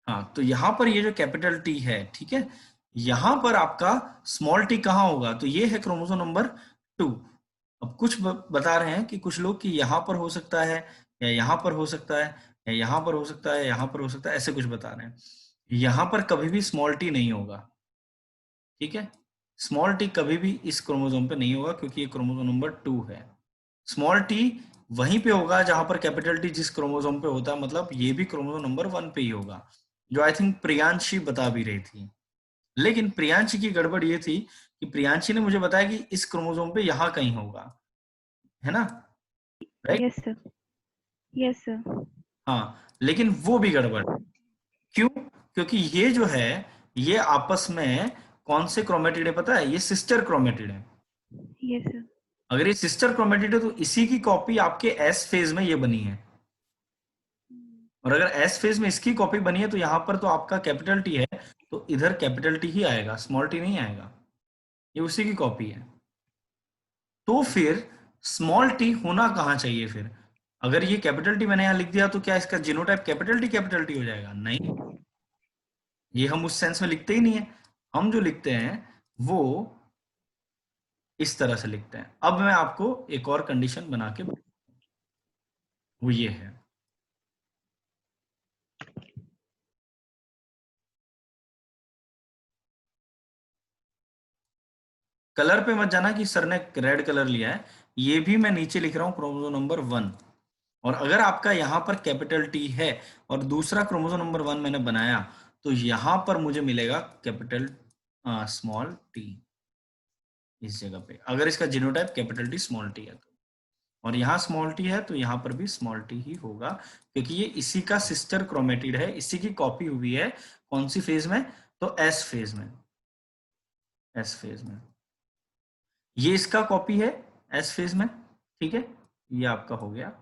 हाँ, तो यहाँ पर ये जो कैपिटल टी है, ठीक है, यहाँ पर आपका स्मॉल टी कहाँ होगा, तो ये है क्रोमोसोम नंबर 2। अब कुछ बता रहे हैं कि कुछ लोग कि यहाँ पर हो सकता है, या यहाँ पर हो सकता है, या यहाँ पर हो सकता है, यहाँ पर हो सकता है, ऐसे कुछ बता रहे हैं। यहाँ पर कभी भी स्मॉल टी नहीं होगा, ठीक है, स्मॉल टी कभी भी इस क्रोमोसोम पे नहीं होगा क्योंकि ये क्रोमोसोम नंबर 2 है। स्मॉल टी वहीं पे होगा जहां पर कैपिटल टी जिस क्रोमोसोम पे होता है, मतलब ये भी क्रोमोसोम नंबर 1 पे ही होगा, जो आई थिंक प्रियांशी बता भी रही थी। लेकिन प्रियांशी की गड़बड़ ये थी कि प्रियांशी ने मुझे बताया कि इस क्रोमोसोम पे यहाँ कहीं होगा, है ना, right? Yes sir, yes sir. हाँ, लेकिन वो भी गड़बड़। क्यों? क्योंकि ये जो है, ये आपस में कौन से क्रोमेटिड है पता है? ये सिस्टर क्रोमेटिड है। Yes sir. अगर ये सिस्टर क्रोमेटिड है तो इसी की कॉपी आपके एस फेज में ये बनी है, और अगर एस फेज में इसकी कॉपी बनी है तो यहाँ पर तो आपका कैपिटल टी है, तो इधर कैपिटल टी ही आएगा, स्मॉल टी नहीं आएगा, ये उसी की कॉपी है। तो फिर स्मॉल टी होना कहाँ चाहिए फिर? अगर ये कैपिटल टी मैंने यहाँ लिख दिया तो क्या इसका जीनोटाइप कैपिटल टी हो जाएगा? नहीं, ये हम उस सेंस में लिखते ही नहीं है। हम जो लिखते हैं वो इस तरह से लिखते हैं। अब मैं आपको एक और कंडीशन बना के वो ये है, कलर पे मत जाना कि सर ने रेड कलर लिया है, ये भी मैं नीचे लिख रहा हूं क्रोमोसोम नंबर 1। और अगर आपका यहाँ पर कैपिटल टी है और दूसरा क्रोमोसोम नंबर 1 मैंने बनाया, तो यहाँ पर मुझे मिलेगा कैपिटल स्मॉल टी इस जगह पे, अगर इसका genotype capital T small T है तो। और यहाँ स्मॉल टी है तो यहाँ पर भी स्मॉल टी ही होगा, क्योंकि ये इसी का सिस्टर क्रोमेटिड है, इसी की कॉपी हुई है। कौन सी फेज में? तो एस फेज में, एस फेज में ये इसका कॉपी है, एस फेज में, ठीक है, ये आपका हो गया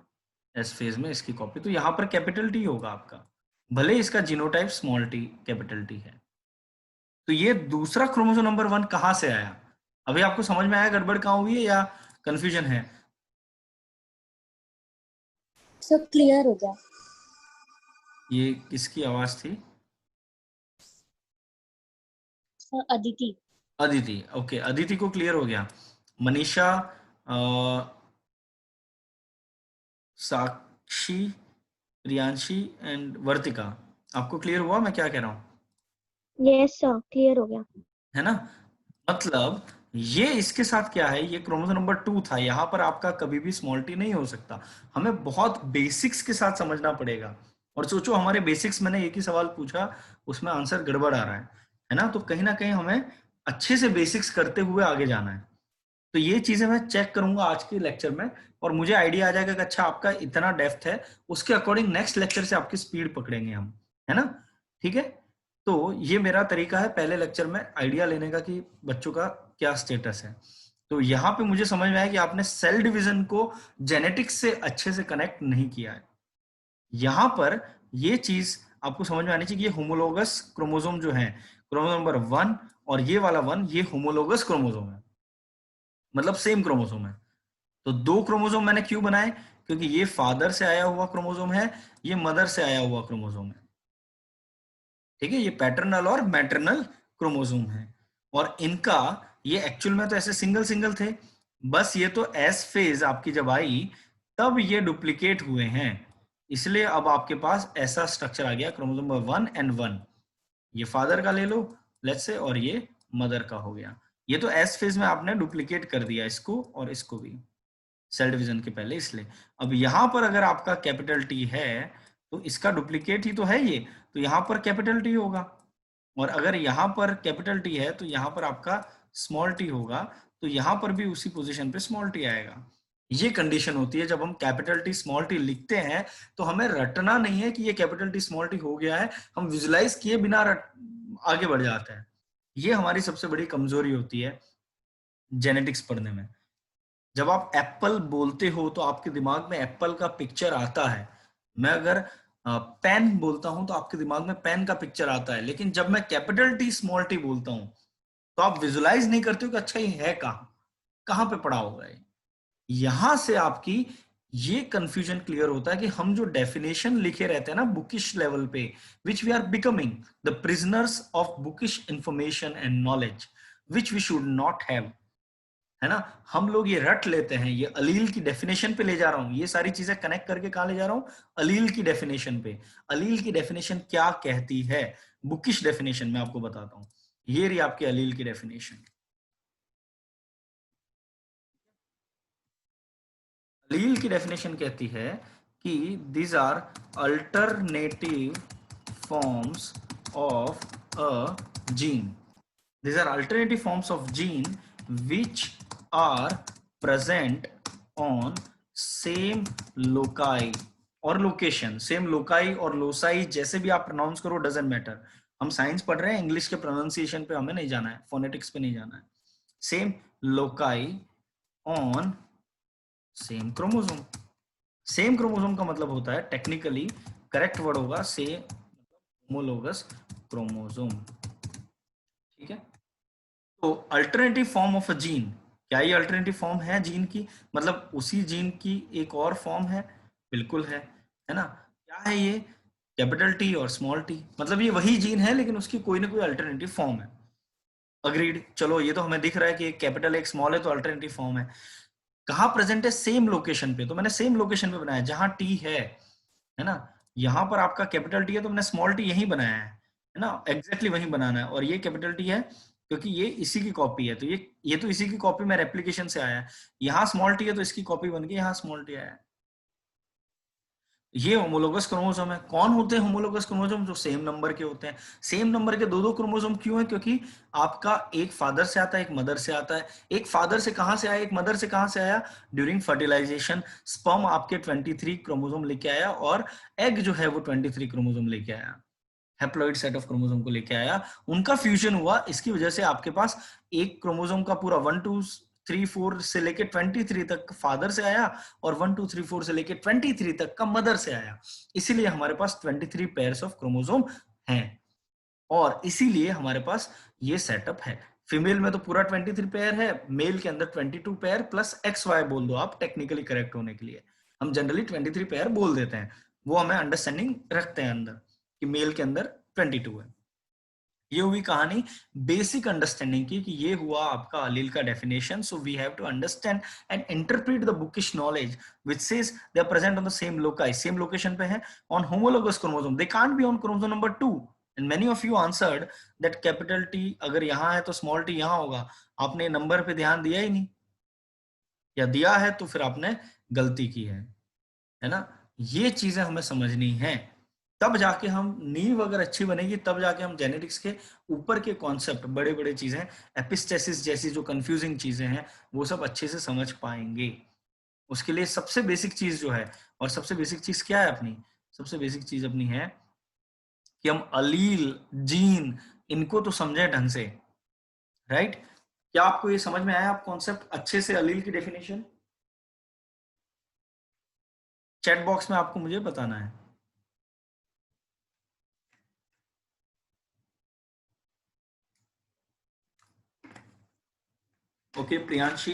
एस फेज में इसकी कॉपी, तो यहाँ पर कैपिटल टी होगा आपका, भले इसका genotype small T capital T है। तो ये दूसरा क्रोमोसोम नंबर 1 कहाँ से आया? अभी आपको समझ में आया गड़बड़ कहाँ हुई है या कंफ्यूजन है? सब क्लियर हो गया। ये किसकी आवाज थी? सर अदिति। अदिति, ओके, अदिति को क्लियर हो गया। मनीषा, साक्षी, प्रियांशी एंड वर्तिका, आपको क्लियर हुआ मैं क्या कह रहा हूँ? यस सर, क्लियर हो गया। है ना? मतलब ये इसके साथ क्या है, ये क्रोमोसोम नंबर 2 था, यहाँ पर आपका कभी भी स्मॉल टी नहीं हो सकता। हमें बहुत बेसिक्स के साथ समझना पड़ेगा। और सोचो हमारे बेसिक्स, मैंने एक ही सवाल पूछा, उसमें आंसर गड़बड़ आ रहा है ना? तो कहीं ना कहीं हमें अच्छे से बेसिक्स करते हुए आगे जाना है। तो ये चीजें मैं चेक करूंगा आज के लेक्चर में, और मुझे आइडिया आ जाएगा कि अच्छा आपका इतना डेप्थ है, उसके अकॉर्डिंग नेक्स्ट लेक्चर से आपकी स्पीड पकड़ेंगे हम, है ना? ठीक है, तो ये मेरा तरीका है पहले लेक्चर में आइडिया लेने का कि बच्चों का क्या स्टेटस है। तो यहाँ पे मुझे समझ में आया कि आपने सेल डिवीजन को जेनेटिक्स से अच्छे से कनेक्ट नहीं किया है। यहाँ पर ये चीज आपको समझ में आनी चाहिए कि ये होमोलोगस क्रोमोसोम जो है, क्रोमोसोम नंबर 1 और ये वाला 1, ये होमोलोगस क्रोमोसोम है, मतलब सेम क्रोमोसोम है। तो दो क्रोमोसोम मैंने क्यों बनाए? क्योंकि ये फादर से आया हुआ क्रोमोसोम है, ये मदर से आया हुआ क्रोमोसोम है, ठीक है, ये पैटर्नल और मैटरनल क्रोमोसोम है। और इनका ये एक्चुअल में तो ऐसे सिंगल सिंगल थे, बस ये तो एस फेज आपकी जब आई तब ये डुप्लीकेट हुए हैं, इसलिए अब आपके पास ऐसा स्ट्रक्चर आ गया, क्रोमोसोम नंबर 1 and 1। ये फादर का ले लो लेट्स से, और ये मदर का हो गया। ये तो एस फेज में आपने डुप्लीकेट कर दिया इसको और इसको भी सेल डिवीजन के पहले, इसलिए अब यहाँ पर अगर आपका कैपिटल टी है तो इसका डुप्लीकेट ही तो है ये, तो यहाँ पर कैपिटल टी होगा। और अगर यहाँ पर कैपिटल टी है तो यहाँ पर आपका स्मॉल टी होगा, तो यहाँ पर भी उसी पोजीशन पे स्मॉल टी आएगा। ये कंडीशन होती है जब हम कैपिटल टी स्मॉल टी लिखते हैं, तो हमें रटना नहीं है कि ये कैपिटल टी स्मॉल टी हो गया है, हम विजुलाइज किए बिना आगे बढ़ जाते हैं। ये हमारी सबसे बड़ी कमजोरी होती है जेनेटिक्स पढ़ने में। जब आप एप्पल बोलते हो तो आपके दिमाग में एप्पल का पिक्चर आता है। मैं अगर पेन बोलता हूं तो आपके दिमाग में पेन का पिक्चर आता है, लेकिन जब मैं कैपिटल टी स्मॉल टी बोलता हूं तो आप विजुलाइज नहीं करते हो कि अच्छा ये है कहाँ, कहाँ पे पड़ा होगा ये। यहां से आपकी ये कंफ्यूजन क्लियर होता है कि हम जो डेफिनेशन लिखे रहते हैं ना बुकिश लेवल पे, which we are becoming the prisoners of bookish information and knowledge which we should not have, है ना। हम लोग ये रट लेते हैं, ये अलील की डेफिनेशन पे ले जा रहा हूं, ये सारी चीजें कनेक्ट करके कहां ले जा रहा हूं, अलील की डेफिनेशन पे। अलील की डेफिनेशन क्या कहती है, बुकिश डेफिनेशन मैं आपको बताता हूं। ये रही आपकी अलील की डेफिनेशन। अलील की डेफिनेशन कहती है कि these are alternative forms of a gene. These are alternative forms of gene which are present on same loci और लोकेशन, सेम लोकाई और लोसाई, जैसे भी आप प्रोनाउंस करो डजेंट मैटर। हम साइंस पढ़ रहे हैं, इंग्लिश के प्रोनाउंसिएशन पे हमें नहीं जाना है, फोनेटिक्स पे नहीं जाना है। Same loci on same chromosome. Same chromosome का मतलब होता है, टेक्निकली करेक्ट वर्ड होगा से होमोलोगस क्रोमोसोम, ठीक है। तो alternative form of a gene, क्या ये अल्टरनेटिव फॉर्म है जीन की, मतलब उसी जीन की एक और फॉर्म है? बिल्कुल है ना। क्या है ये? कैपिटल टी और स्मॉल टी, मतलब ये वही जीन है लेकिन उसकी कोई ना कोई अल्टरनेटिव फॉर्म है। अग्रीड, चलो ये तो हमें दिख रहा है कि एक कैपिटल एक स्मॉल है तो अल्टरनेटिव फॉर्म है। कहाँ प्रेजेंट है? सेम लोकेशन पे, तो मैंने सेम लोकेशन पे बनाया जहां टी है ना। यहाँ पर आपका कैपिटल टी है तो मैंने स्मॉल टी यहीं बनाया है ना, एग्जैक्टली वहीं बनाना है। और ये कैपिटल टी है क्योंकि ये इसी की कॉपी है, तो ये तो इसी की कॉपी में रेप्लिकेशन से आया है। यहाँ स्मॉल टी है तो इसकी कॉपी बन के यहाँ स्मॉल टी आया है। ये होमोलोगस क्रोमोसोम है। कौन होते हैं होमोलोगस क्रोमोसोम? जो सेम नंबर के होते हैं। सेम नंबर के दो दो क्रोमोसोम क्यों है? क्योंकि आपका एक फादर से आता है, एक मदर से आता है। एक फादर से कहां से आया, एक मदर से कहां से आया? ड्यूरिंग फर्टिलाइजेशन स्पर्म आपके 23 क्रोमोसोम लेके आया और एग जो है वो 23 क्रोमोसोम लेके आया, हैप्लॉइड सेट ऑफ क्रोमोसोम को लेके आया। उनका फ्यूजन हुआ, इसकी वजह से आपके पास एक क्रोमोसोम का पूरा 1 2 3 4 से लेके 23 तक फादर से आया और 1 2 3 4 से लेके 23 तक का मदर से आया। इसीलिए हमारे पास 23 पेयर्स ऑफ क्रोमोसोम हैं और इसीलिए हमारे पास ये सेटअप है। फीमेल में तो पूरा 23 पेयर है, मेल के अंदर 22 पेयर प्लस एक्स वाई बोल दो आप टेक्निकली करेक्ट होने के लिए। हम जनरली 23 पेयर बोल देते हैं, वो हमें अंडरस्टैंडिंग रखते हैं अंदर कि मेल के अंदर 22 है। ये हुई कहानी बेसिक अंडरस्टैंडिंग की कि ये हुआ आपका अलील का definition. So we have to understand and interpret the bookish knowledge which says they are present on the same loci, same location पे है on homologous chromosome, they can't be on chromosome number 2। And many of you answered that capital T अगर यहाँ है तो small T यहाँ होगा। आपने number पे ध्यान दिया ही नहीं, या दिया है तो फिर आपने गलती की है ना। ये चीजें हमें समझनी है, तब जाके हम नींव अगर अच्छी बनेगी तब जाके हम जेनेटिक्स के ऊपर के कॉन्सेप्ट, बड़े बड़े चीजें, एपिस्टेसिस जैसी जो कंफ्यूजिंग चीजें हैं वो सब अच्छे से समझ पाएंगे। उसके लिए सबसे बेसिक चीज जो है, और सबसे बेसिक चीज क्या है अपनी? सबसे बेसिक चीज अपनी है कि हम अलील, जीन, इनको तो समझे ढंग से, राइट। क्या आपको ये समझ में आया आप कॉन्सेप्ट अच्छे से, अलील की डेफिनेशन? चैट बॉक्स में आपको मुझे बताना है। ओके, प्रियांशी,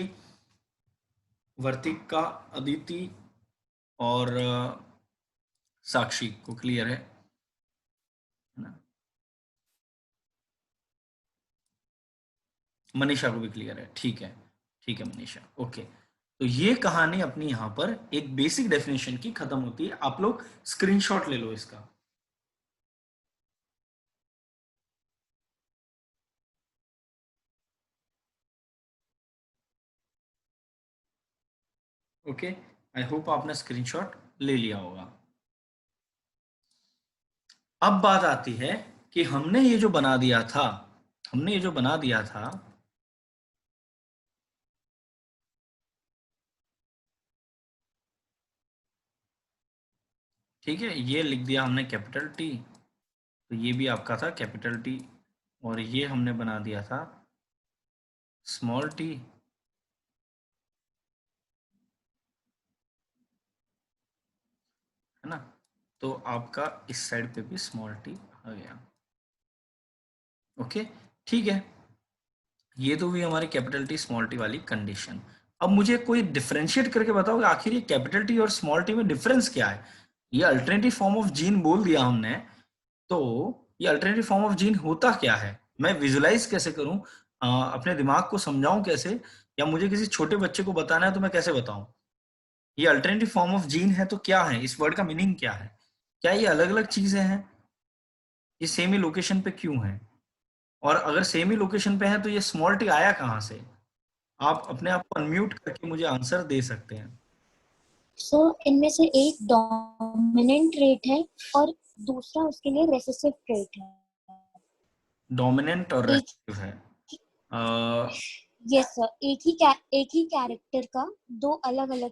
वर्तिका, अदिति और साक्षी को क्लियर है ना? मनीषा को भी क्लियर है, ठीक है, ठीक है मनीषा, ओके। तो ये कहानी अपनी यहाँ पर एक बेसिक डेफिनेशन की खत्म होती है। आप लोग स्क्रीनशॉट ले लो इसका। ओके, आई होप आपने स्क्रीनशॉट ले लिया होगा। अब बात आती है कि हमने ये जो बना दिया था, हमने ये जो बना दिया था, ठीक है, ये लिख दिया हमने कैपिटल टी, तो ये भी आपका था कैपिटल टी, और ये हमने बना दिया था स्मॉल टी, है ना। तो आपका इस साइड पे भी स्मॉल टी आ गया। ओके, ठीक है, ये तो हुई हमारी कैपिटल टी स्मॉल टी वाली कंडीशन। अब मुझे कोई डिफरेंशिएट करके बताओ कि आखिर ये कैपिटल टी और स्मॉल टी में डिफरेंस क्या है। ये अल्टरनेटिव फॉर्म ऑफ जीन बोल दिया हमने, तो ये अल्टरनेटिव फॉर्म ऑफ जीन होता क्या है, मैं विजुलाइज कैसे करूं, अपने दिमाग को समझाऊं कैसे, या मुझे किसी छोटे बच्चे को बताना है तो मैं कैसे बताऊं ये अल्टरनेटिव फॉर्म ऑफ जीन है तो क्या है, इस वर्ड का मीनिंग क्या है, क्या ये अलग अलग चीजें हैं, ये सेम ही लोकेशन पे क्यों है, और अगर सेम ही लोकेशन पे है तो ये स्मॉल टी आया कहाँ से। आप अपने आप को अनम्यूट करके मुझे आंसर दे सकते हैं। सो इनमें से एक डोमिनेंट ट्रेट है और दूसरा उसके लिए रेसेसिव ट्रेट है। डोमिनेंट और एक रेसिव है। यस सर, एक ही कैरेक्टर का दो अलग अलग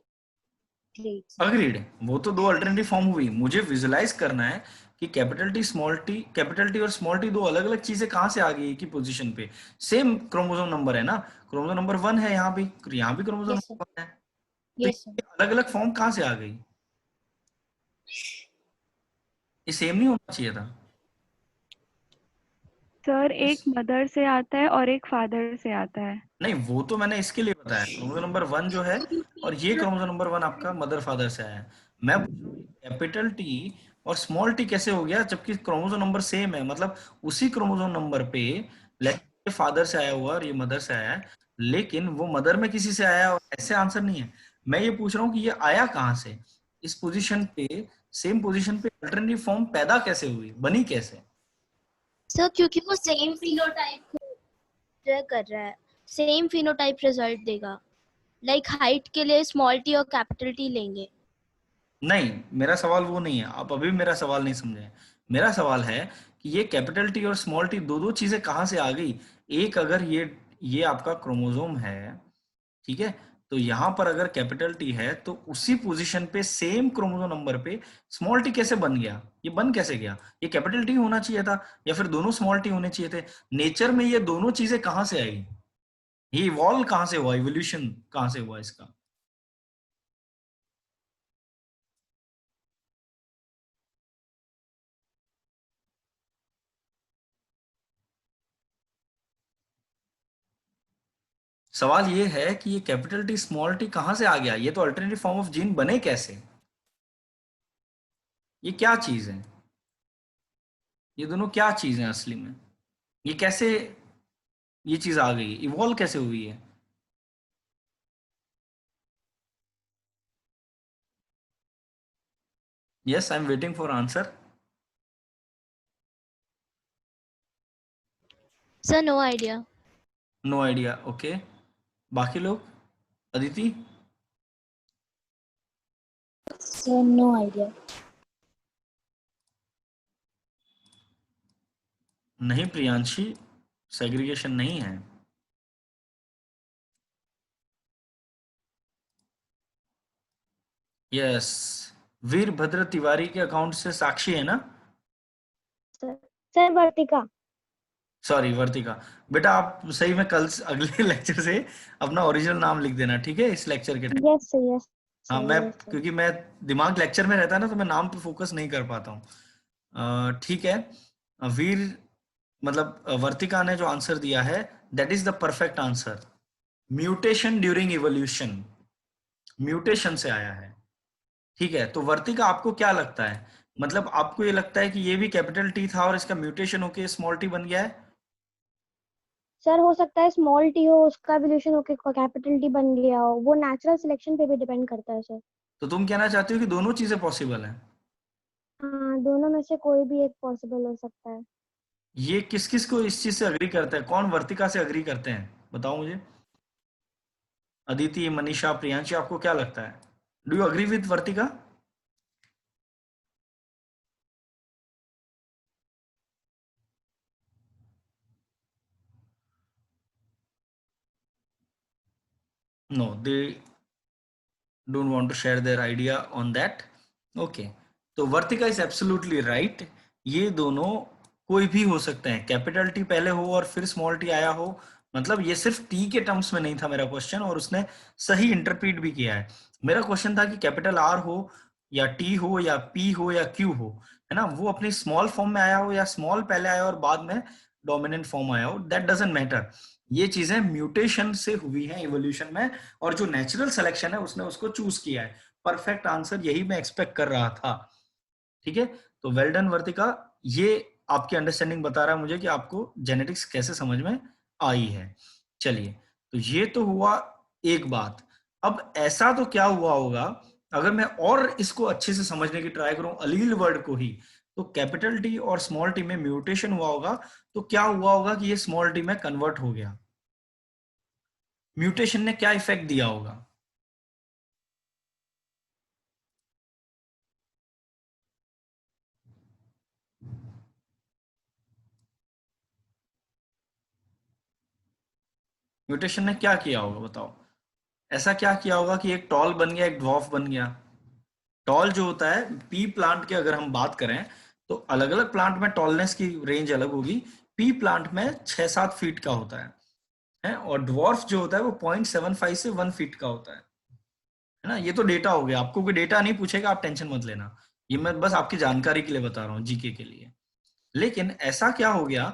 ट्रेट्स। अग्रीड, वो तो दो अल्टरनेटिव फॉर्म हुई, मुझे विजुलाइज करना है कि capital T small T, capital T और स्मॉल टी दो अलग अलग चीजें कहाँ से आ गई एक ही पोजीशन पे, सेम क्रोमोसोम नंबर है ना, क्रोमोसोम नंबर 1 है यहाँ भी क्रोमोसोम यस सर, नंबर 1 है, तो यस सर। ये अलग अलग फॉर्म कहाँ से आ गई, ये सेम नहीं होना चाहिए था। सर एक मदर से आता है और एक फादर से आता है। नहीं, वो तो मैंने इसके लिए बताया, क्रोमोसोम नंबर 1 जो है, और ये क्रोमोसोम नंबर 1 आपका मदर फादर से आया है। मैं पूछ रहा हूँ कैपिटल टी और स्मॉल टी कैसे हो गया जबकि क्रोमोसोम नंबर सेम है, मतलब उसी क्रोमोसोम नंबर पे ये फादर से आया हुआ और ये मदर से आया है, लेकिन वो मदर में किसी से आया और ऐसे आंसर नहीं है। मैं ये पूछ रहा हूँ कि ये आया कहाँ से, इस पोजीशन पे, सेम पोजीशन पे अल्टरनेटिव फॉर्म पैदा कैसे हुई, बनी कैसे। सर क्योंकि वो सेम फिनोटाइप कर रहा है, सेम फिनोटाइप रिजल्ट देगा। लाइक हाइट के लिए स्मॉल टी और कैपिटल टी लेंगे। नहीं, मेरा सवाल वो नहीं है, आप अभी भी मेरा सवाल नहीं समझे। मेरा सवाल है कि ये कैपिटल टी और स्मॉल टी दो दो चीजें कहाँ से आ गई। एक, अगर ये आपका क्रोमोसोम है, ठीक है, तो यहाँ पर अगर कैपिटल टी है तो उसी पोजीशन पे सेम क्रोमोसोम नंबर पे स्मॉल टी कैसे बन गया, ये बन कैसे गया, ये कैपिटल टी होना चाहिए था या फिर दोनों स्मॉल टी होने चाहिए थे। नेचर में ये दोनों चीजें कहाँ से आई, ये इवॉल्व कहाँ से हुआ, इवोल्यूशन कहाँ से हुआ इसका। सवाल ये है कि ये कैपिटल टी स्मॉल टी कहाँ से आ गया, ये तो अल्टरनेटिव फॉर्म ऑफ जीन बने कैसे, ये क्या चीज है, ये दोनों क्या चीज है असली में, ये कैसे, ये चीज आ गई, इवॉल्व कैसे हुई है। Yes, I am waiting for answer. Sir no idea. No idea, okay. बाकी लोग, अदिति। Sir no idea. नहीं प्रियांशी, सेग्रीगेशन नहीं है। यस, वीरभद्र तिवारी के अकाउंट से साक्षी है ना। सर वर्तिका। सॉरी, वर्तिका। बेटा आप सही में कल अगले लेक्चर से अपना ओरिजिनल नाम लिख देना, ठीक है, इस लेक्चर के टाइम। यस सर, यस हाँ, मैं, सर, यस सर। क्योंकि मैं दिमाग लेक्चर में रहता है ना तो मैं नाम पे फोकस नहीं कर पाता हूँ। ठीक है। वीर, मतलब वर्तिका ने जो आंसर दिया है that is the perfect answer. Mutation during evolution, mutation से आया है। ठीक है, तो वर्तिका आपको क्या लगता है, मतलब आपको ये लगता है कि ये भी कैपिटल टी था और इसका म्यूटेशन होके स्मॉल टी बन गया है। सर हो सकता है स्मॉल टी हो, उसका एवोल्यूशन होके कैपिटल टी बन गया हो, वो नेचुरल सिलेक्शन पे भी डिपेंड करता है सर। तो तुम कहना चाहते हो कि दोनों चीजें पॉसिबल हैं। हाँ, दोनों में से कोई भी एक पॉसिबल हो सकता है। ये किस किस को इस चीज से अग्री करता है, कौन वर्तिका से अग्री करते हैं, बताओ मुझे। अदिति, मनीषा, प्रियांशी, आपको क्या लगता है, do you agree with Vartika. No, they don't want to share their idea on that. Okay, तो वर्तिका इज एब्सोल्युटली राइट, ये दोनों कोई भी हो सकते हैं, कैपिटल टी पहले हो और फिर स्मॉल टी आया हो, मतलब ये सिर्फ टी के टर्म्स में नहीं था मेरा क्वेश्चन, और उसने सही इंटरप्रीट भी किया है। मेरा क्वेश्चन था कि कैपिटल आर हो या टी हो या पी हो या क्यू हो, है ना, वो अपनी स्मॉल फॉर्म में आया हो या स्मॉल पहले आया और बाद में डोमिनेंट फॉर्म आया हो, दैट डजंट मैटर। ये चीजें म्यूटेशन से हुई हैं इवोल्यूशन में, और जो नेचुरल सिलेक्शन है उसने उसको चूज किया है। परफेक्ट आंसर यही मैं एक्सपेक्ट कर रहा था। ठीक है, तो वेल डन वर्तिका, ये आपकी अंडरस्टैंडिंग बता रहा है मुझे कि आपको जेनेटिक्स कैसे समझ में आई है। चलिए, तो ये तो हुआ एक बात। अब ऐसा तो क्या हुआ होगा, अगर मैं और इसको अच्छे से समझने की ट्राई करूं अलील वर्ड को ही, तो कैपिटल टी और स्मॉल टी में म्यूटेशन हुआ होगा, तो क्या हुआ होगा कि ये स्मॉल टी में कन्वर्ट हो गया। म्यूटेशन ने क्या इफेक्ट दिया होगा? म्यूटेशन ने क्या किया होगा बताओ? ऐसा क्या किया होगा कि एक टॉल बन गया, एक ड्वार्फ बन गया? टॉल जो होता है, पी प्लांट की अगर हम बात करें तो अलग अलग प्लांट में टॉलनेस की रेंज अलग होगी। पी प्लांट में 6-7 फीट का होता है, और ड्वार्फ जो होता है वो 0.75 से 1 फीट का होता है ना। ये तो डेटा हो गया, आपको कोई डेटा नहीं पूछेगा, आप टेंशन मत लेना, ये मैं बस आपकी जानकारी के लिए बता रहा हूँ, जीके के लिए। लेकिन ऐसा क्या हो गया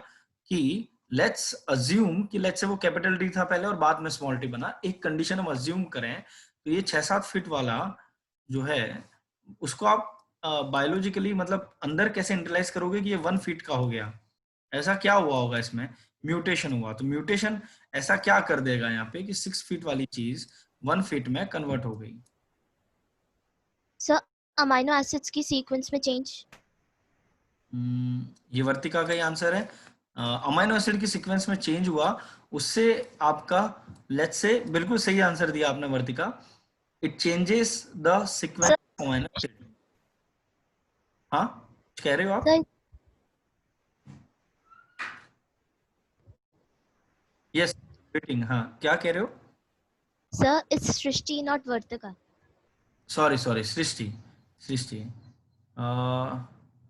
कि लेट्स अज्यूम कि लेट्स से वो कैपिटल डी था पहले और बाद में स्मॉल टी बना, एक कंडीशन हम अज्यूम करें, तो ये 6-7 फीट वाला जो है उसको आप बायोलॉजिकली मतलब अंदर कैसे इंटरलाइज करोगे कि ये 1 फीट का हो गया? ऐसा क्या हुआ होगा इसमें? म्यूटेशन हुआ। तो म्यूटेशन ऐसा क्या कर देगा यहाँ पे कि 6 फीट वाली चीज 1 फीट में कन्वर्ट हो गई। सर अमाइनो एसिड्स की सीक्वेंस में चेंज। ये वर्तिका का ही आंसर है। अमाइनो एसिड की सीक्वेंस में चेंज हुआ, उससे आपका लेट्स से बिल्कुल सही आंसर दिया आपने Vartika. It changes the sequence of amino acid. हाँ, कुछ कह रहे हो आप? Sir yes, waiting. हाँ, क्या कह रहे हो? Sir it's Srishti not Vartika. Sorry sorry, Srishti. Srishti,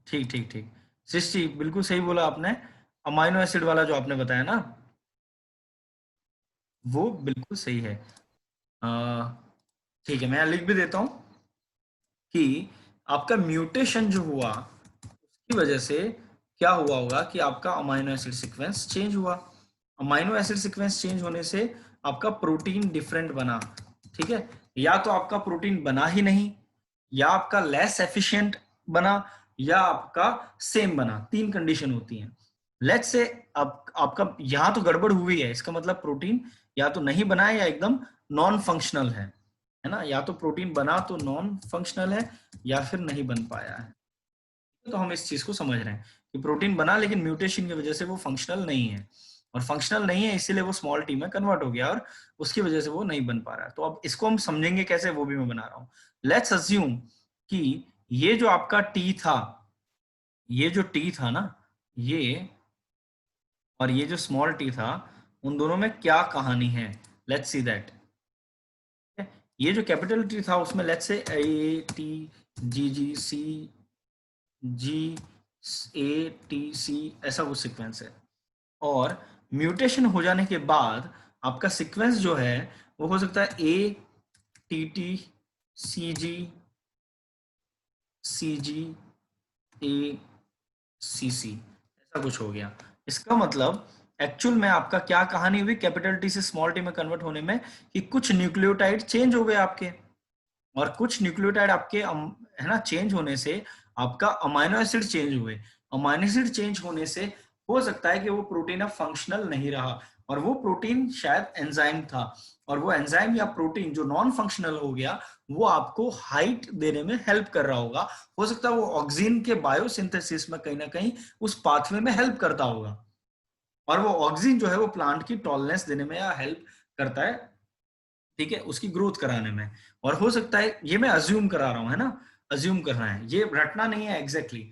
ठीक ठीक ठीक, सृष्टि बिल्कुल सही बोला आपने। अमाइनो एसिड वाला जो आपने बताया ना, वो बिल्कुल सही है। ठीक है, मैं लिख भी देता हूं कि आपका म्यूटेशन जो हुआ उसकी वजह से क्या हुआ होगा कि आपका अमाइनो एसिड सीक्वेंस चेंज हुआ। अमाइनो एसिड सीक्वेंस चेंज होने से आपका प्रोटीन डिफरेंट बना। ठीक है, या तो आपका प्रोटीन बना ही नहीं, या आपका लेस एफिशिएंट बना, या आपका सेम बना। 3 कंडीशन होती हैं। लेट्स से अब आपका यहां तो गड़बड़ हुई है, इसका मतलब प्रोटीन या तो नहीं बना है या एकदम नॉन फंक्शनल है ना। या तो प्रोटीन बना तो नॉन फंक्शनल है, या फिर नहीं बन पाया है। तो हम इस चीज को समझ रहे हैं कि प्रोटीन बना लेकिन म्यूटेशन की वजह से वो फंक्शनल नहीं है, और फंक्शनल नहीं है इसीलिए वो स्मॉल टी में कन्वर्ट हो गया, और उसकी वजह से वो नहीं बन पा रहा है। तो अब इसको हम समझेंगे कैसे, वो भी मैं बना रहा हूं। लेट्स अज्यूम कि ये जो आपका टी था, ये जो टी था ना, ये और ये जो स्मॉल टी था, उन दोनों में क्या कहानी है? Let's see that. ये जो कैपिटल टी था उसमें let's say A T G ji C ji A T C ऐसा कुछ सीक्वेंस है, और म्यूटेशन हो जाने के बाद आपका सीक्वेंस जो है वो हो सकता है ए टी टी सी जी सी जी ए सी सी, ऐसा कुछ हो गया। इसका मतलब एक्चुअल में आपका क्या कहानी हुई कैपिटल टी से स्मॉल टी में कन्वर्ट होने में, कि कुछ न्यूक्लियोटाइड चेंज हो गए आपके, और कुछ न्यूक्लियोटाइड आपके है ना चेंज होने से आपका अमाइनो एसिड चेंज हुए। अमाइनो एसिड चेंज होने से हो सकता है कि वो प्रोटीन अब फंक्शनल नहीं रहा, और वो प्रोटीन शायद एंजाइम था, और वो एंजाइम या प्रोटीन जो नॉन फंक्शनल हो गया वो आपको हाइट देने में हेल्प कर रहा होगा। हो सकता है वो ऑक्सीजन के बायोसिंथेसिस में कहीं ना कहीं उस पाथवे में हेल्प करता होगा, और वो ऑक्सीजन जो है वो प्लांट की टॉलनेस देने में या हेल्प करता है, ठीक है, उसकी ग्रोथ कराने में। और हो सकता है, ये मैं अज्यूम करा रहा हूं, है ना, अज्यूम करना है, ये रटना नहीं है एग्जैक्टली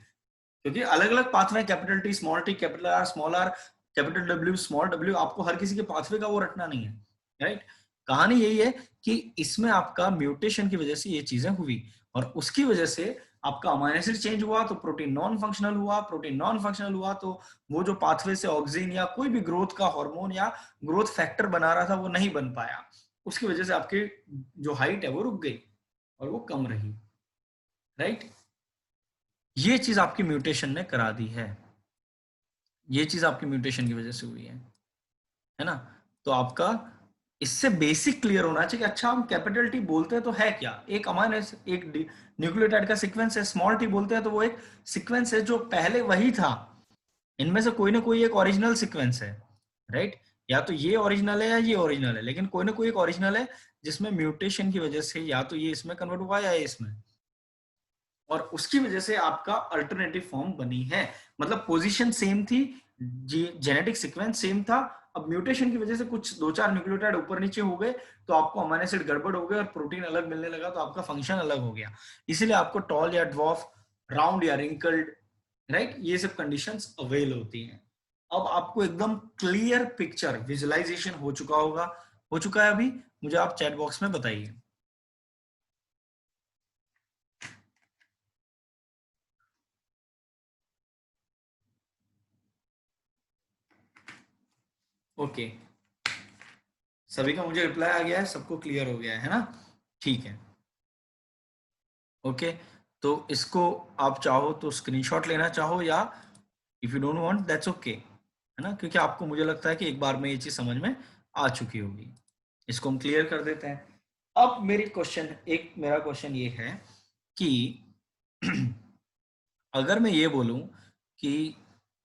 क्योंकि अलग अलग pathway, capital T small T, capital R small R, capital W small W, आपको हर किसी के पाथवे का वो रटना नहीं है, राइट। कहानी यही है कि इसमें आपका म्यूटेशन की वजह से ये चीजें हुई, और उसकी वजह से आपका अमाइनो एसिड चेंज हुआ तो प्रोटीन नॉन फंक्शनल हुआ, प्रोटीन नॉन फंक्शनल हुआ तो वो जो पाथवे से ऑक्सीजन या कोई भी ग्रोथ का हार्मोन या ग्रोथ फैक्टर बना रहा था वो नहीं बन पाया, उसकी वजह से आपकी जो हाइट है वो रुक गई और वो कम रही, राइट। ये चीज आपकी म्यूटेशन ने करा दी है, ये चीज आपकी म्यूटेशन की वजह से हुई है ना। तो आपका इससे बेसिक क्लियर होना चाहिए कि अच्छा हम कैपिटल टी बोलते हैं तो है क्या, एक अमाइनो एक न्यूक्लियोटाइड का सीक्वेंस है, स्मॉल टी बोलते हैं तो वो एक सीक्वेंस है जो पहले वही था, इनमें से कोई ना कोई एक ओरिजिनल सीक्वेंस है, राइट? या तो ये ओरिजिनल है या ये ओरिजिनल है, लेकिन कोई ना कोई एक ओरिजिनल है जिसमें म्यूटेशन की वजह से या तो ये इसमें कन्वर्ट हुआ या इसमें, और उसकी वजह से आपका अल्टरनेटिव फॉर्म बनी है। मतलब पोजीशन सेम थी, जेनेटिक सीक्वेंस सेम था, अब म्यूटेशन की वजह से कुछ 2-4 न्यूक्लियोटाइड ऊपर नीचे हो गए तो आपको अमीनो एसिड गड़बड़ हो गया और प्रोटीन अलग मिलने लगा, तो आपका फंक्शन अलग हो गया। इसीलिए आपको टॉल या ड्वार्फ, राउंड या रिंकल्ड, राइट, ये सब कंडीशंस अवेल होती हैं। अब आपको एकदम क्लियर पिक्चर विजुअलाइजेशन हो चुका होगा, हो चुका है अभी? मुझे आप चैट बॉक्स में बताइए। ओके, सभी का मुझे रिप्लाई आ गया है, सबको क्लियर हो गया है ना? ठीक है, ओके। तो इसको आप चाहो तो स्क्रीनशॉट लेना चाहो, या if you don't want that's okay, है ना, क्योंकि आपको मुझे लगता है कि एक बार में ये चीज समझ में आ चुकी होगी। इसको हम क्लियर कर देते हैं। अब मेरा क्वेश्चन ये है कि अगर मैं ये बोलूं कि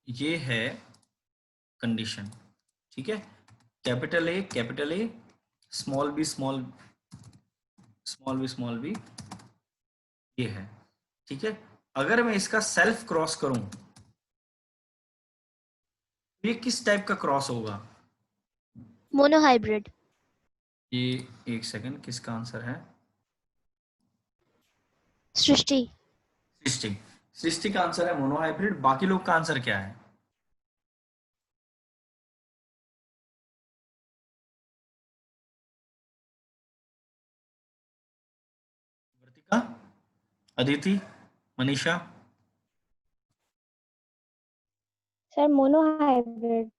ये है कंडीशन, ठीक है, capital A small B small B ये है, ठीक है। अगर मैं इसका सेल्फ क्रॉस करूं तो ये किस टाइप का क्रॉस होगा? मोनोहाइब्रिड। ये एक सेकंड, किसका आंसर है? सृष्टि। सृष्टि। सृष्टि का आंसर है मोनोहाइब्रिड। बाकी लोग का आंसर क्या है? वर्तिका, अदिति, मनीषा? Sir monohybrid.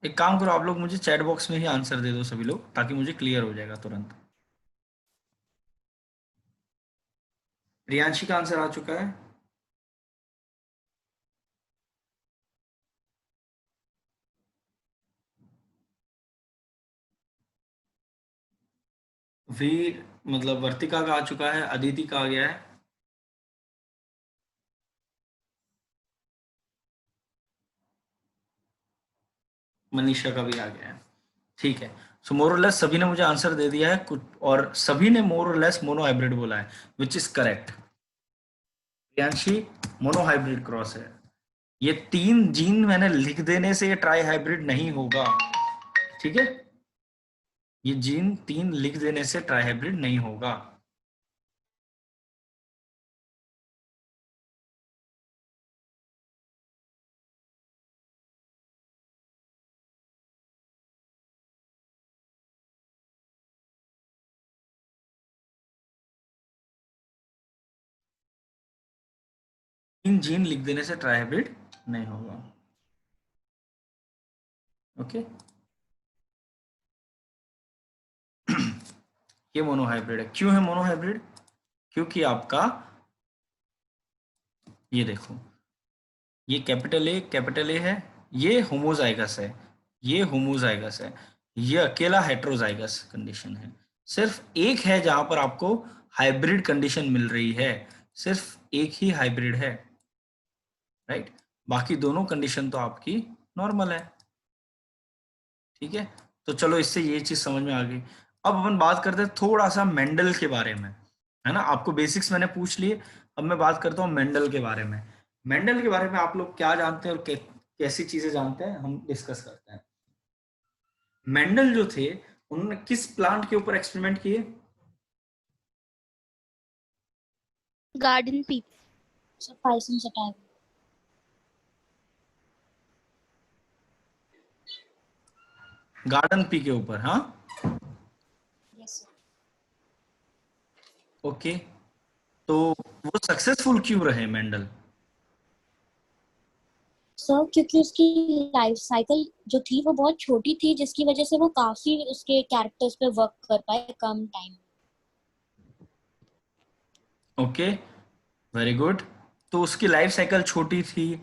एक काम करो, आप लोग मुझे चैट बॉक्स में ही आंसर दे दो सभी लोग, ताकि मुझे क्लियर हो जाएगा तुरंत। प्रियांशी का आंसर आ चुका है। वीर मतलब वर्तिका का आ चुका है, अदिति का आ गया है। मनीषा का भी आ गया है। ठीक है, सो मोर और लेस सभी ने मुझे आंसर दे दिया है कुछ, और सभी ने मोर और लेस मोनोहाइब्रिड बोला है, which is correct. Priyanshi monohybrid cross है। ये 3 जीन मैंने लिख देने से ये ट्राई हाइब्रिड नहीं होगा, ठीक है। ये जीन 3 लिख देने से ट्राई हाइब्रिड नहीं होगा। इन जीन लिख देने से ट्राई हाइब्रिड नहीं होगा, ओके। ये मोनोहाइब्रिड है। क्यों है मोनोहाइब्रिड? क्योंकि ये देखो, ये कैपिटल ए है, ये होमोजाइगस है, ये होमोजाइगस है, ये अकेला हेट्रोजाइगस कंडीशन है। सिर्फ एक है जहां पर आपको हाइब्रिड कंडीशन मिल रही है, सिर्फ एक ही हाइब्रिड है, राइट। बाकी दोनों कंडीशन तो आपकी नॉर्मल है, ठीक है। तो चलो, इससे ये चीज समझ में आ गई। अब अपन बात करते हैं थोड़ा सा मेंडल के बारे में, है ना। आपको बेसिक्स मैंने पूछ लिए, अब मैं बात करता हूँ मेंडल के बारे में। मेंडल के बारे में आप लोग क्या जानते हैं और कैसी चीजें जानते हैं, हम डिस्कस करते हैं। मेंडल जो थे, उन्होंने किस प्लांट के ऊपर एक्सपेरिमेंट किए? Garden pea. Pisum sativum. Garden pea के ऊपर, हाँ, यस ओके। तो वो सक्सेसफुल क्यों रहे मेंडल? सर, क्योंकि उसकी लाइफ साइकिल जो थी वो बहुत छोटी थी, जिसकी वजह से वो काफी उसके कैरेक्टर्स पे वर्क कर पाए कम टाइम। Okay, very good. तो उसकी लाइफ साइकिल छोटी थी,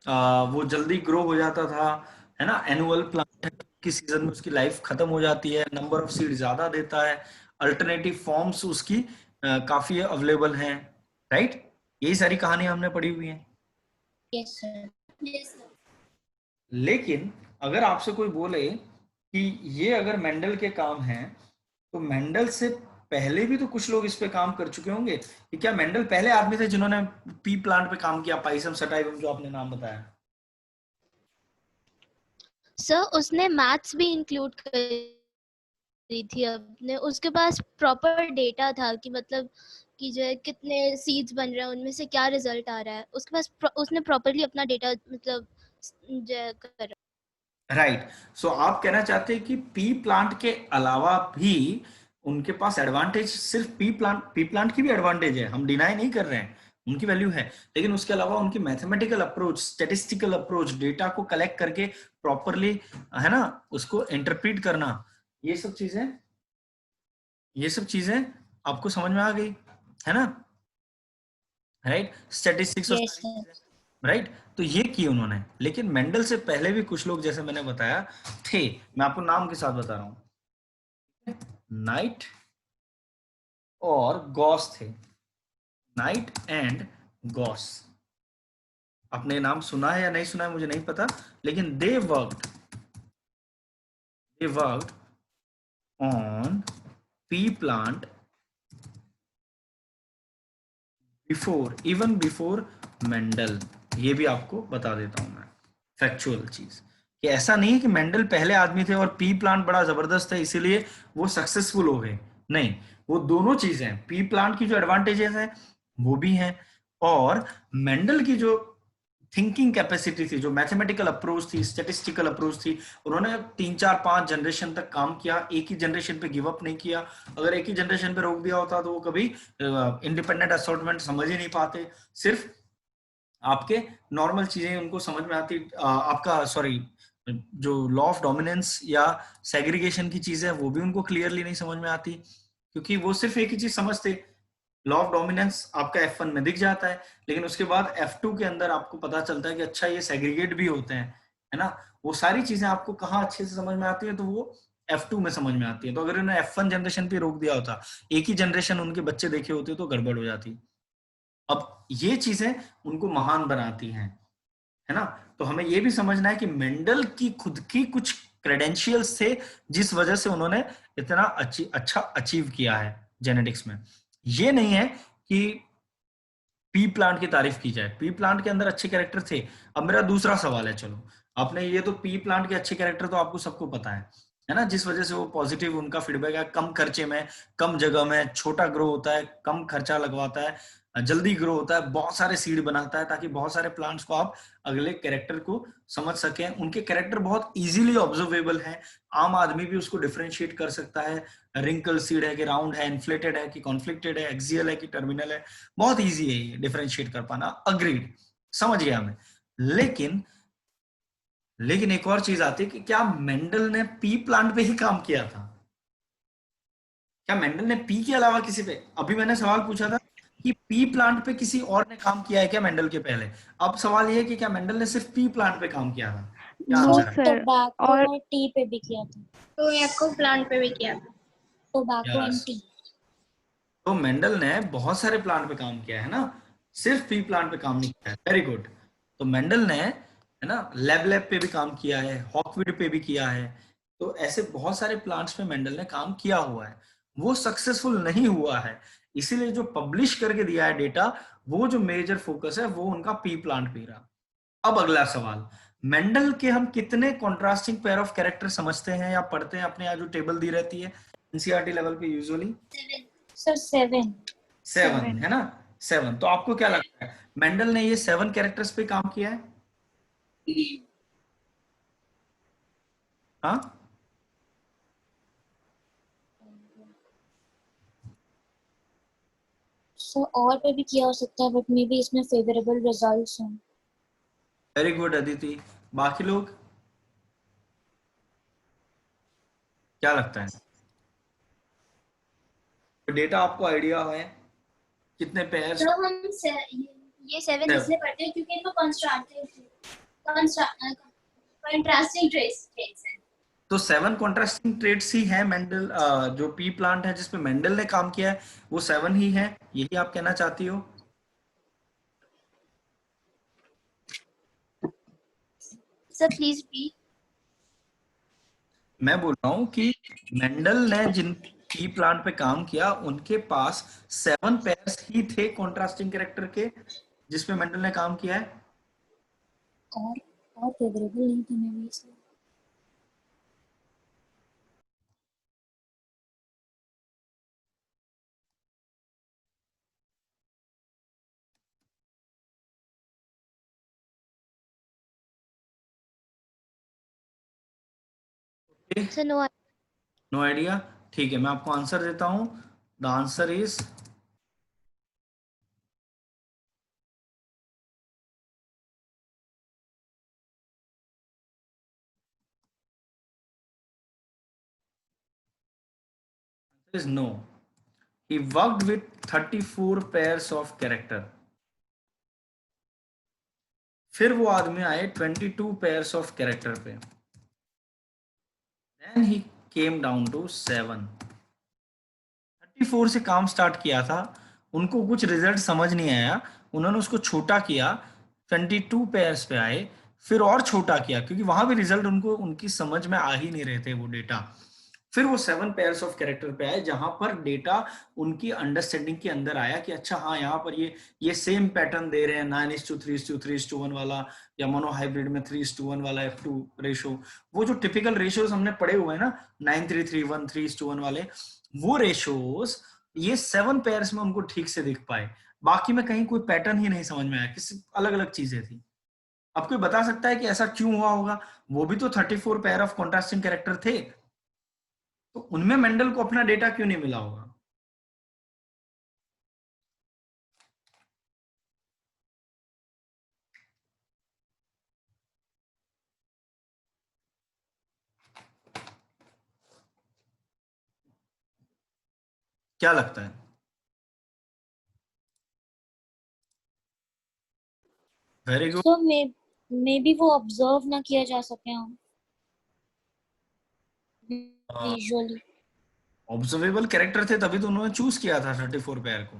वो जल्दी ग्रो हो जाता था, है ना। एनुअल प्लांट है, की सीजन में उसकी लाइफ खत्म हो जाती है, नंबर ऑफ सीड ज्यादा देता है, अल्टरनेटिव फॉर्म्स उसकी काफी अवेलेबल हैं, राइट। यही सारी कहानी हमने पढ़ी हुई है। Yes sir. लेकिन अगर आपसे कोई बोले कि ये अगर मेंडल के काम हैं, तो मेंडल से पहले भी तो कुछ लोग इस पे काम कर चुके होंगे। कि क्या मेंडल पहले आदमी थे जिन्होंने पी प्लांट पे काम किया, पाइसम सटाइवम जो आपने नाम बताया? सर उसने मैथ्स भी इंक्लूड करी थी अपने, उसके पास प्रॉपर डेटा था कि मतलब कि जो है कितने सीड्स बन रहे हैं, उनमें से क्या रिजल्ट आ रहा है, उसके पास उसने प्रॉपरली अपना डेटा मतलब जो है कर राइट। सो आप कहना चाहते हैं कि पी प्लांट के अलावा भी उनके पास एडवांटेज, सिर्फ पी प्लांट की भी एडवांटेज है, हम डिनाई नहीं कर रहे हैं, उनकी वैल्यू है, लेकिन उसके अलावा उनकी mathematical approach, statistical approach, data को कलेक्ट करके प्रॉपरली, है ना, उसको इंटरप्रीट करना, ये सब चीजें आपको समझ में आ गई, है ना, राइट। स्टैटिस्टिक्स और यस सारी सर। चीजें, राइट। तो ये की उन्होंने। लेकिन मेंडल से पहले भी कुछ लोग, जैसे मैंने बताया, थे। मैं आपको नाम के साथ बता रहा हूं, नाइट और गॉस थे, नाइट एंड गॉस। आपने नाम सुना है या नहीं सुना है मुझे नहीं पता, लेकिन they worked on P plant before Mendel. ये भी आपको बता देता हूं मैं, फैक्चुअल चीज, कि ऐसा नहीं है कि मेंडल पहले आदमी थे और पी प्लांट बड़ा जबरदस्त है इसीलिए वो सक्सेसफुल हो गए, नहीं। वो दोनों चीजें हैं, पी प्लांट की जो एडवांटेजेस हैं वो भी हैं, और मेंडल की जो थिंकिंग कैपेसिटी थी, जो मैथमेटिकल अप्रोच थी, स्टेटिस्टिकल अप्रोच थी, उन्होंने 3 4 5 जनरेशन तक काम किया, एक ही जनरेशन पे गिव अप नहीं किया। अगर एक ही जनरेशन पे रोक दिया होता तो वो कभी इंडिपेंडेंट असॉर्टमेंट समझ ही नहीं पाते। सिर्फ आपके नॉर्मल चीजें उनको समझ में आती, आपका सॉरी, जो लॉ ऑफ डोमिनेंस या सेग्रीगेशन की चीजें वो भी उनको क्लियरली नहीं समझ में आती, क्योंकि वो सिर्फ एक ही चीज समझते, लॉ ऑफ डोमिनेंस आपका F1 में दिख जाता है, लेकिन उसके बाद F2 के अंदर आपको पता चलता है कि अच्छा ये सेग्रीगेट भी होते हैं, है ना। वो सारी चीजें आपको कहाँ अच्छे से समझ में आती है, तो वो F2 में समझ में आती है। तो अगर उन्होंने F1 जनरेशन पे रोक दिया होता, एक ही जनरेशन उनके बच्चे देखे होते, तो गड़बड़ हो जाती। अब ये चीजें उनको महान बनाती हैं, है ना। तो हमें ये भी समझना है कि मेंडल की खुद की कुछ क्रेडेंशियल्स थे जिस वजह से उन्होंने इतना अच्छा अचीव किया है जेनेटिक्स में। ये नहीं है कि पी प्लांट की तारीफ की जाए, पी प्लांट के अंदर अच्छे कैरेक्टर थे। अब मेरा दूसरा सवाल है, चलो, आपने ये तो पी प्लांट के अच्छे कैरेक्टर तो आपको सबको पता है ना, जिस वजह से वो पॉजिटिव उनका फीडबैक है, कम खर्चे में, कम जगह में, छोटा ग्रो होता है, कम खर्चा लगवाता है, जल्दी ग्रो होता है, बहुत सारे सीड बनाता है, ताकि बहुत सारे प्लांट्स को आप अगले कैरेक्टर को समझ सकें। उनके कैरेक्टर बहुत इजीली ऑब्जर्वेबल है, आम आदमी भी उसको डिफरेंशिएट कर सकता है, रिंकल सीड है कि राउंड है, इन्फ्लेटेड है कि कॉन्फ्लिक्टेड है, एक्सियल है कि टर्मिनल है, बहुत इजी है ये डिफरेंशिएट कर पाना, अग्रीड, समझ गया मैं। लेकिन एक और चीज आती है कि क्या मेंडल ने पी प्लांट पे ही काम किया था? क्या मेंडल ने पी के अलावा किसी पे, अभी मैंने सवाल पूछा था कि पी प्लांट पे किसी और ने काम किया है क्या मेंडल के पहले, अब सवाल ये है कि क्या मेंडल ने सिर्फ पी प्लांट पे काम किया था? क्या नो आंसर है? सर। टोबैको और और टी पे भी किया था। तो एको प्लांट पे भी किया था। Tobacco and yes, T. तो मेंडल ने बहुत सारे प्लांट पे काम किया है ना, सिर्फ पी प्लांट पे काम नहीं किया है। Very good. तो मेंडल ने, है ना, लैब पे भी काम किया है, हॉकवीड पे भी किया है, तो ऐसे बहुत सारे प्लांट्स पे मेंडल ने काम किया हुआ है। वो सक्सेसफुल नहीं हुआ है, इसीलिए जो पब्लिश करके दिया है डेटा, वो जो मेजर फोकस है वो उनका पी प्लांट पे रहा। अब अगला सवाल, मेंडल के हम कितने कॉन्ट्रास्टिंग पेयर ऑफ कैरेक्टर समझते हैं या पढ़ते हैं अपने यहाँ जो टेबल दी रहती है एनसीईआरटी लेवल पे यूजुअली? सर 7। 7, है ना, 7। तो आपको क्या लगता है मेंडल ने ये 7 कैरेक्टर्स पे काम किया है? हाँ, सर और पे भी किया हो सकता है, बट मे बी इसमें फेवरेबल रिजल्ट्स हों। Very good Aditi. बाकी लोग क्या लगता है? डेटा आपको आइडिया है कितने पेयर्स? तो हम ये 7 इसलिए पढ़ते हैं क्योंकि इनको कंस्ट्रक्टिव कंट्रास्टिंग ट्रेट्स हैं। तो 7 कॉन्ट्रास्टिंग ट्रेट्स ही है मेंडल, जो पी प्लांट है जिसपे मेंडल ने काम किया है वो 7 ही है, यही आप कहना चाहती हो? Sir please be. मैं बोल रहा हूँ कि मेंडल ने जिन पी प्लांट पे काम किया उनके पास 7 पेयर्स ही थे कॉन्ट्रास्टिंग कैरेक्टर के जिसपे मेंडल ने काम किया है। और फेवरेबल नहीं थे मैं इसलिए। Sir no. No idea. ठीक है, मैं आपको आंसर देता हूं। The answer is no. He worked with 34 pairs of character. फिर वो आदमी आए 22 pairs of character पे। Then he came down to 7। 34 से काम स्टार्ट किया था, उनको कुछ रिजल्ट समझ नहीं आया, उन्होंने उसको छोटा किया, 22 पेयर्स पे आए, फिर और छोटा किया क्योंकि वहां भी रिजल्ट उनको उनकी समझ में आ ही नहीं रहे थे वो डेटा। फिर वो 7 पेयर्स ऑफ कैरेक्टर पे आए जहां पर डेटा उनकी अंडरस्टैंडिंग के अंदर आया कि अच्छा हाँ यहाँ पर ये सेम पैटर्न दे रहे हैं 9:3:3:1 वाला, या मोनो हाइब्रिड में 3:1 वाला F2 रेशो। वो जो टिपिकल रेशियोज हमने पढ़े हुए हैं ना 9:3:3:1 3:1 वाले, वो रेशोज ये 7 पेयर्स में उनको ठीक से दिख पाए। बाकी में कहीं कोई पैटर्न ही नहीं समझ में आया, किसी अलग अलग चीजें थी। अब कोई बता सकता है कि ऐसा क्यों हुआ होगा? वो भी तो 34 पेयर ऑफ कॉन्ट्रास्टिंग कैरेक्टर थे, तो उनमें मेंडल को अपना डेटा क्यों नहीं मिला होगा? क्या लगता है? Very good. So may be वो ऑब्जर्व ना किया जा सके हम विजुअली। ऑब्जर्वेबल कैरेक्टर थे तभी तो उन्होंने चूज किया था 34 पेयर को।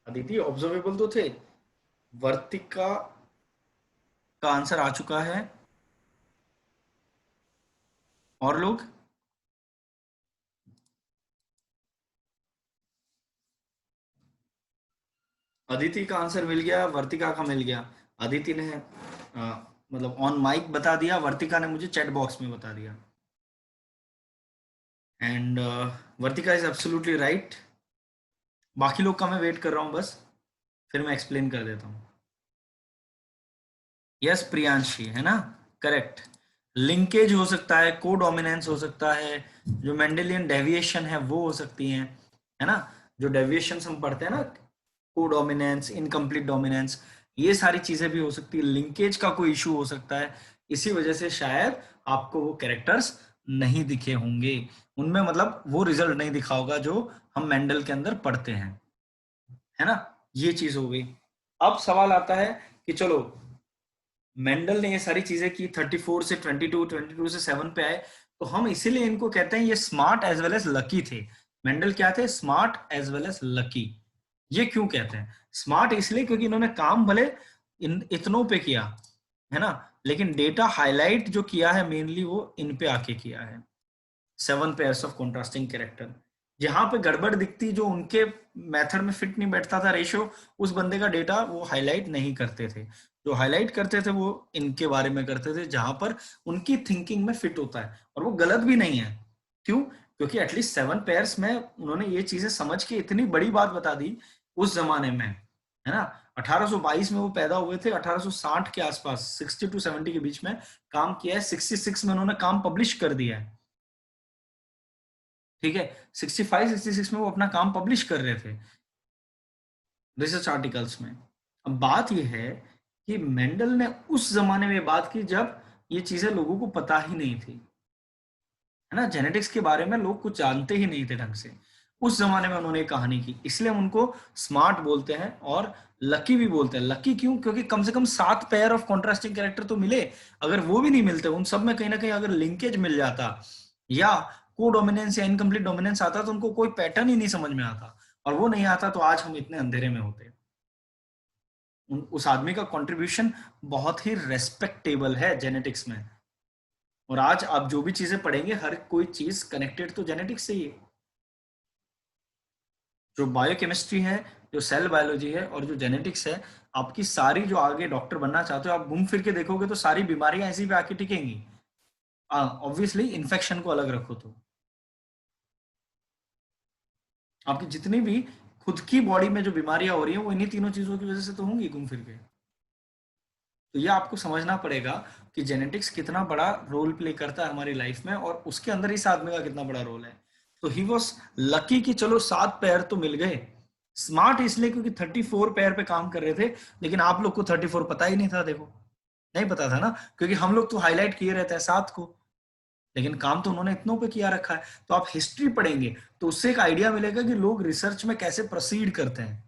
अदिति ऑब्जर्वेबल तो थे। वर्तिका का आंसर आ चुका है। और लोग? अदिति का आंसर मिल गया, वर्तिका का मिल गया। अदिति ने मतलब ऑन माइक बता दिया, वर्तिका ने मुझे चैट बॉक्स में बता दिया। And Vartika is absolutely right. बाकी लोग का मैं वेट कर रहा हूं बस, फिर मैं एक्सप्लेन कर देता हूं। यस प्रियांशी, है ना? करेक्ट। लिंकेज हो सकता है, को डोमिनेंस हो सकता है, जो मेंडेलियन डेविएशन है वो हो सकती है ना? जो डेविएशन हम पढ़ते हैं ना, को डोमिनेंस, इनकम्प्लीट डोमिनेंस, ये सारी चीजें भी हो सकती है। लिंकेज का कोई इशू हो सकता है, इसी वजह से शायद आपको वो कैरेक्टर्स नहीं दिखे होंगे उनमें, मतलब वो रिजल्ट नहीं दिखा होगा जो हम मेंडल के अंदर पढ़ते हैं, है ना? ये चीज हो गई। अब सवाल आता है कि चलो मेंडल ने ये सारी चीजें की, 34 से 22, 22 से 7 पे आए, तो हम इसीलिए इनको कहते हैं ये smart as well as lucky थे। मेंडल क्या थे? Smart as well as lucky. ये क्यों कहते हैं? स्मार्ट इसलिए क्योंकि इन्होंने काम भले इतनों पे किया, है ना, लेकिन डेटा हाईलाइट जो किया है मेनली वो इन पे आके किया है। 7 पेयर्स ऑफ कॉन्ट्रास्टिंग कैरेक्टर, जहां पे गड़बड़ दिखती, जो उनके मेथड में फिट नहीं बैठता था रेशियो, उस बंदे का डेटा वो हाईलाइट नहीं करते थे। जो हाईलाइट करते थे वो इनके बारे में करते थे, जहां पर उनकी थिंकिंग में फिट होता है, और वो गलत भी नहीं है। क्यों? क्योंकि एटलीस्ट 7 पेयर्स में उन्होंने ये चीजें समझ के इतनी बड़ी बात बता दी उस जमाने में, है ना? 1822 में वो पैदा हुए थे, 1860 के आसपास 60 to 70 के बीच में काम किया है, 66 में उन्होंने काम पब्लिश कर दिया है। ठीक है, 65-66 में वो अपना काम पब्लिश कर रहे थे रिसर्च आर्टिकल्स में। अब बात यह है कि मेंडल ने उस जमाने में बात की जब ये चीजें लोगों को पता ही नहीं थी, है ना? जेनेटिक्स के बारे में लोग कुछ जानते ही नहीं थे ढंग से। उस जमाने में उन्होंने कहानी की, इसलिए हम उनको स्मार्ट बोलते हैं और लकी भी बोलते हैं। लकी क्यों? क्योंकि कम से कम 7 पेयर ऑफ कॉन्ट्रास्टिंग कैरेक्टर तो मिले। अगर वो भी नहीं मिलते, उन सब में कहीं ना कहीं अगर लिंकेज मिल जाता या को डोमिनेंस या इनकम्प्लीट डोमिनेंस आता तो उनको कोई पैटर्न ही नहीं समझ में आता, और वो नहीं आता तो आज हम इतने अंधेरे में होते। उस आदमी का कंट्रीब्यूशन बहुत ही रेस्पेक्टेबल है जेनेटिक्स में, और आज आप जो भी चीजें पढ़ेंगे हर कोई चीज कनेक्टेड तो जेनेटिक्स से ही है। जो बायोकेमिस्ट्री है, जो सेल बायोलॉजी है और जो जेनेटिक्स है, आपकी सारी जो आगे डॉक्टर बनना चाहते हो आप घूम फिर के देखोगे तो सारी बीमारियां ऐसी पे आके टिकेंगी। ऑब्वियसली इन्फेक्शन को अलग रखो तो आपकी जितनी भी खुद की बॉडी में जो बीमारियां हो रही हैं वो इन्हीं तीनों चीजों की वजह से तो होंगी घूम फिर के। तो ये आपको समझना पड़ेगा कि जेनेटिक्स कितना बड़ा रोल प्ले करता है हमारी लाइफ में, और उसके अंदर इस आदमी का कितना बड़ा रोल है। तो ही वॉज लकी कि चलो 7 पैर तो मिल गए। स्मार्ट इसलिए क्योंकि 34 पैर पे काम कर रहे थे, लेकिन आप लोग को 34 पता ही नहीं था। देखो, नहीं पता था ना, क्योंकि हम लोग तो हाईलाइट किए रहते हैं 7 को, लेकिन काम तो उन्होंने इतनों पे किया रखा है। तो आप हिस्ट्री पढ़ेंगे तो उससे एक आइडिया मिलेगा कि लोग रिसर्च में कैसे प्रोसीड करते हैं।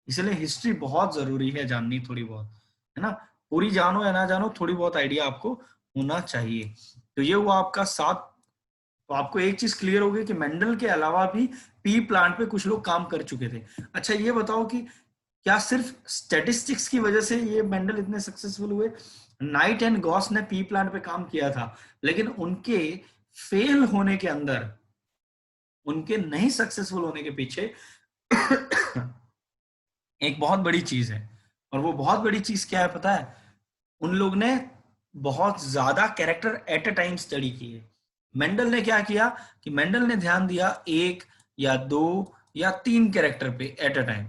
इसलिए हिस्ट्री बहुत जरूरी है जाननी, थोड़ी बहुत, है ना। पूरी जानो या ना जानो, थोड़ी बहुत आइडिया आपको होना चाहिए। तो ये हुआ आपका 7। तो आपको एक चीज क्लियर होगी कि मेंडल के अलावा भी पी प्लांट पे कुछ लोग काम कर चुके थे। अच्छा ये बताओ कि क्या सिर्फ स्टैटिस्टिक्स की वजह से ये मेंडल इतने सक्सेसफुल हुए? नाइट एंड गॉस ने पी प्लांट पे काम किया था, लेकिन उनके फेल होने के अंदर, उनके नहीं सक्सेसफुल होने के पीछे एक बहुत बड़ी चीज है। और वो बहुत बड़ी चीज क्या है पता है? उन लोग ने बहुत ज्यादा character at a time study किए। मेंडल ने क्या किया कि मेंडल ने ध्यान दिया 1 या 2 या 3 कैरेक्टर पे एट अ टाइम।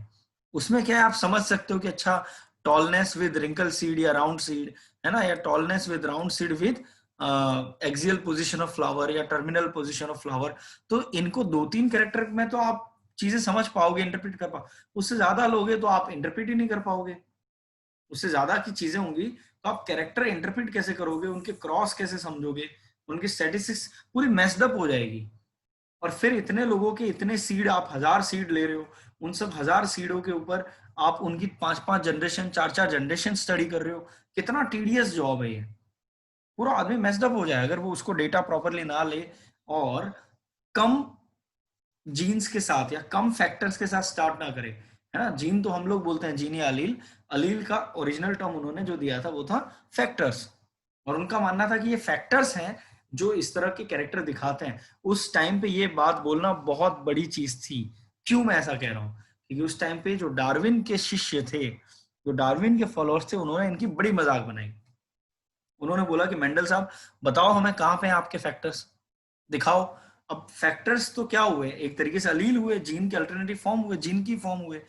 उसमें क्या है आप समझ सकते हो कि अच्छा टॉलनेस विद रिंकल सीड या राउंड सीड, है ना, या tallness with round seed with axial position of flower या टर्मिनल पोजीशन ऑफ फ्लावर। तो इनको 2-3 कैरेक्टर में तो आप चीजें समझ पाओगे, इंटरप्रेट कर पाओ। उससे ज्यादा लोगे तो आप इंटरप्रेट ही नहीं कर पाओगे। उससे ज्यादा की चीजें होंगी तो आप कैरेक्टर इंटरप्रेट कैसे करोगे, उनके क्रॉस कैसे समझोगे, उनकी स्टैटिस्टिक्स पूरी मेस्ड अप हो जाएगी। और फिर इतने लोगों के इतने सीड, आप 1000 सीड ले रहे हो, उन सब 1000 सीडों के ऊपर आप उनकी 5-5 जनरेशन 4-4 जनरेशन स्टडी कर रहे हो। कितना टीडियस जॉब है ये। पूरा आदमी मेस्ड अप हो जाए अगर वो उसको डेटा प्रॉपरली ना ले और कम जीन्स के साथ या कम फैक्टर्स के साथ स्टार्ट ना करे, है ना। जीन तो हम लोग बोलते हैं जीन या अलील। अलील का ओरिजिनल टर्म उन्होंने जो दिया था वो था फैक्टर्स, और उनका मानना था कि ये फैक्टर्स हैं जो इस तरह के कैरेक्टर दिखाते हैं। उस टाइम पे ये बात बोलना बहुत बड़ी चीज थी। क्यों मैं ऐसा कह रहा हूँ? क्योंकि उस टाइम पे जो डार्विन के शिष्य थे, जो डार्विन के फॉलोअर्स थे, उन्होंने इनकी बड़ी मजाक बनाई। उन्होंने बोला कि मेंडल साहब बताओ हमें कहाँ पे हैं आपके फैक्टर्स, दिखाओ। अब फैक्टर्स तो क्या हुए, एक तरीके से अलील हुए, जीन के अल्टरनेटिव फॉर्म हुए, जीन की फॉर्म हुए।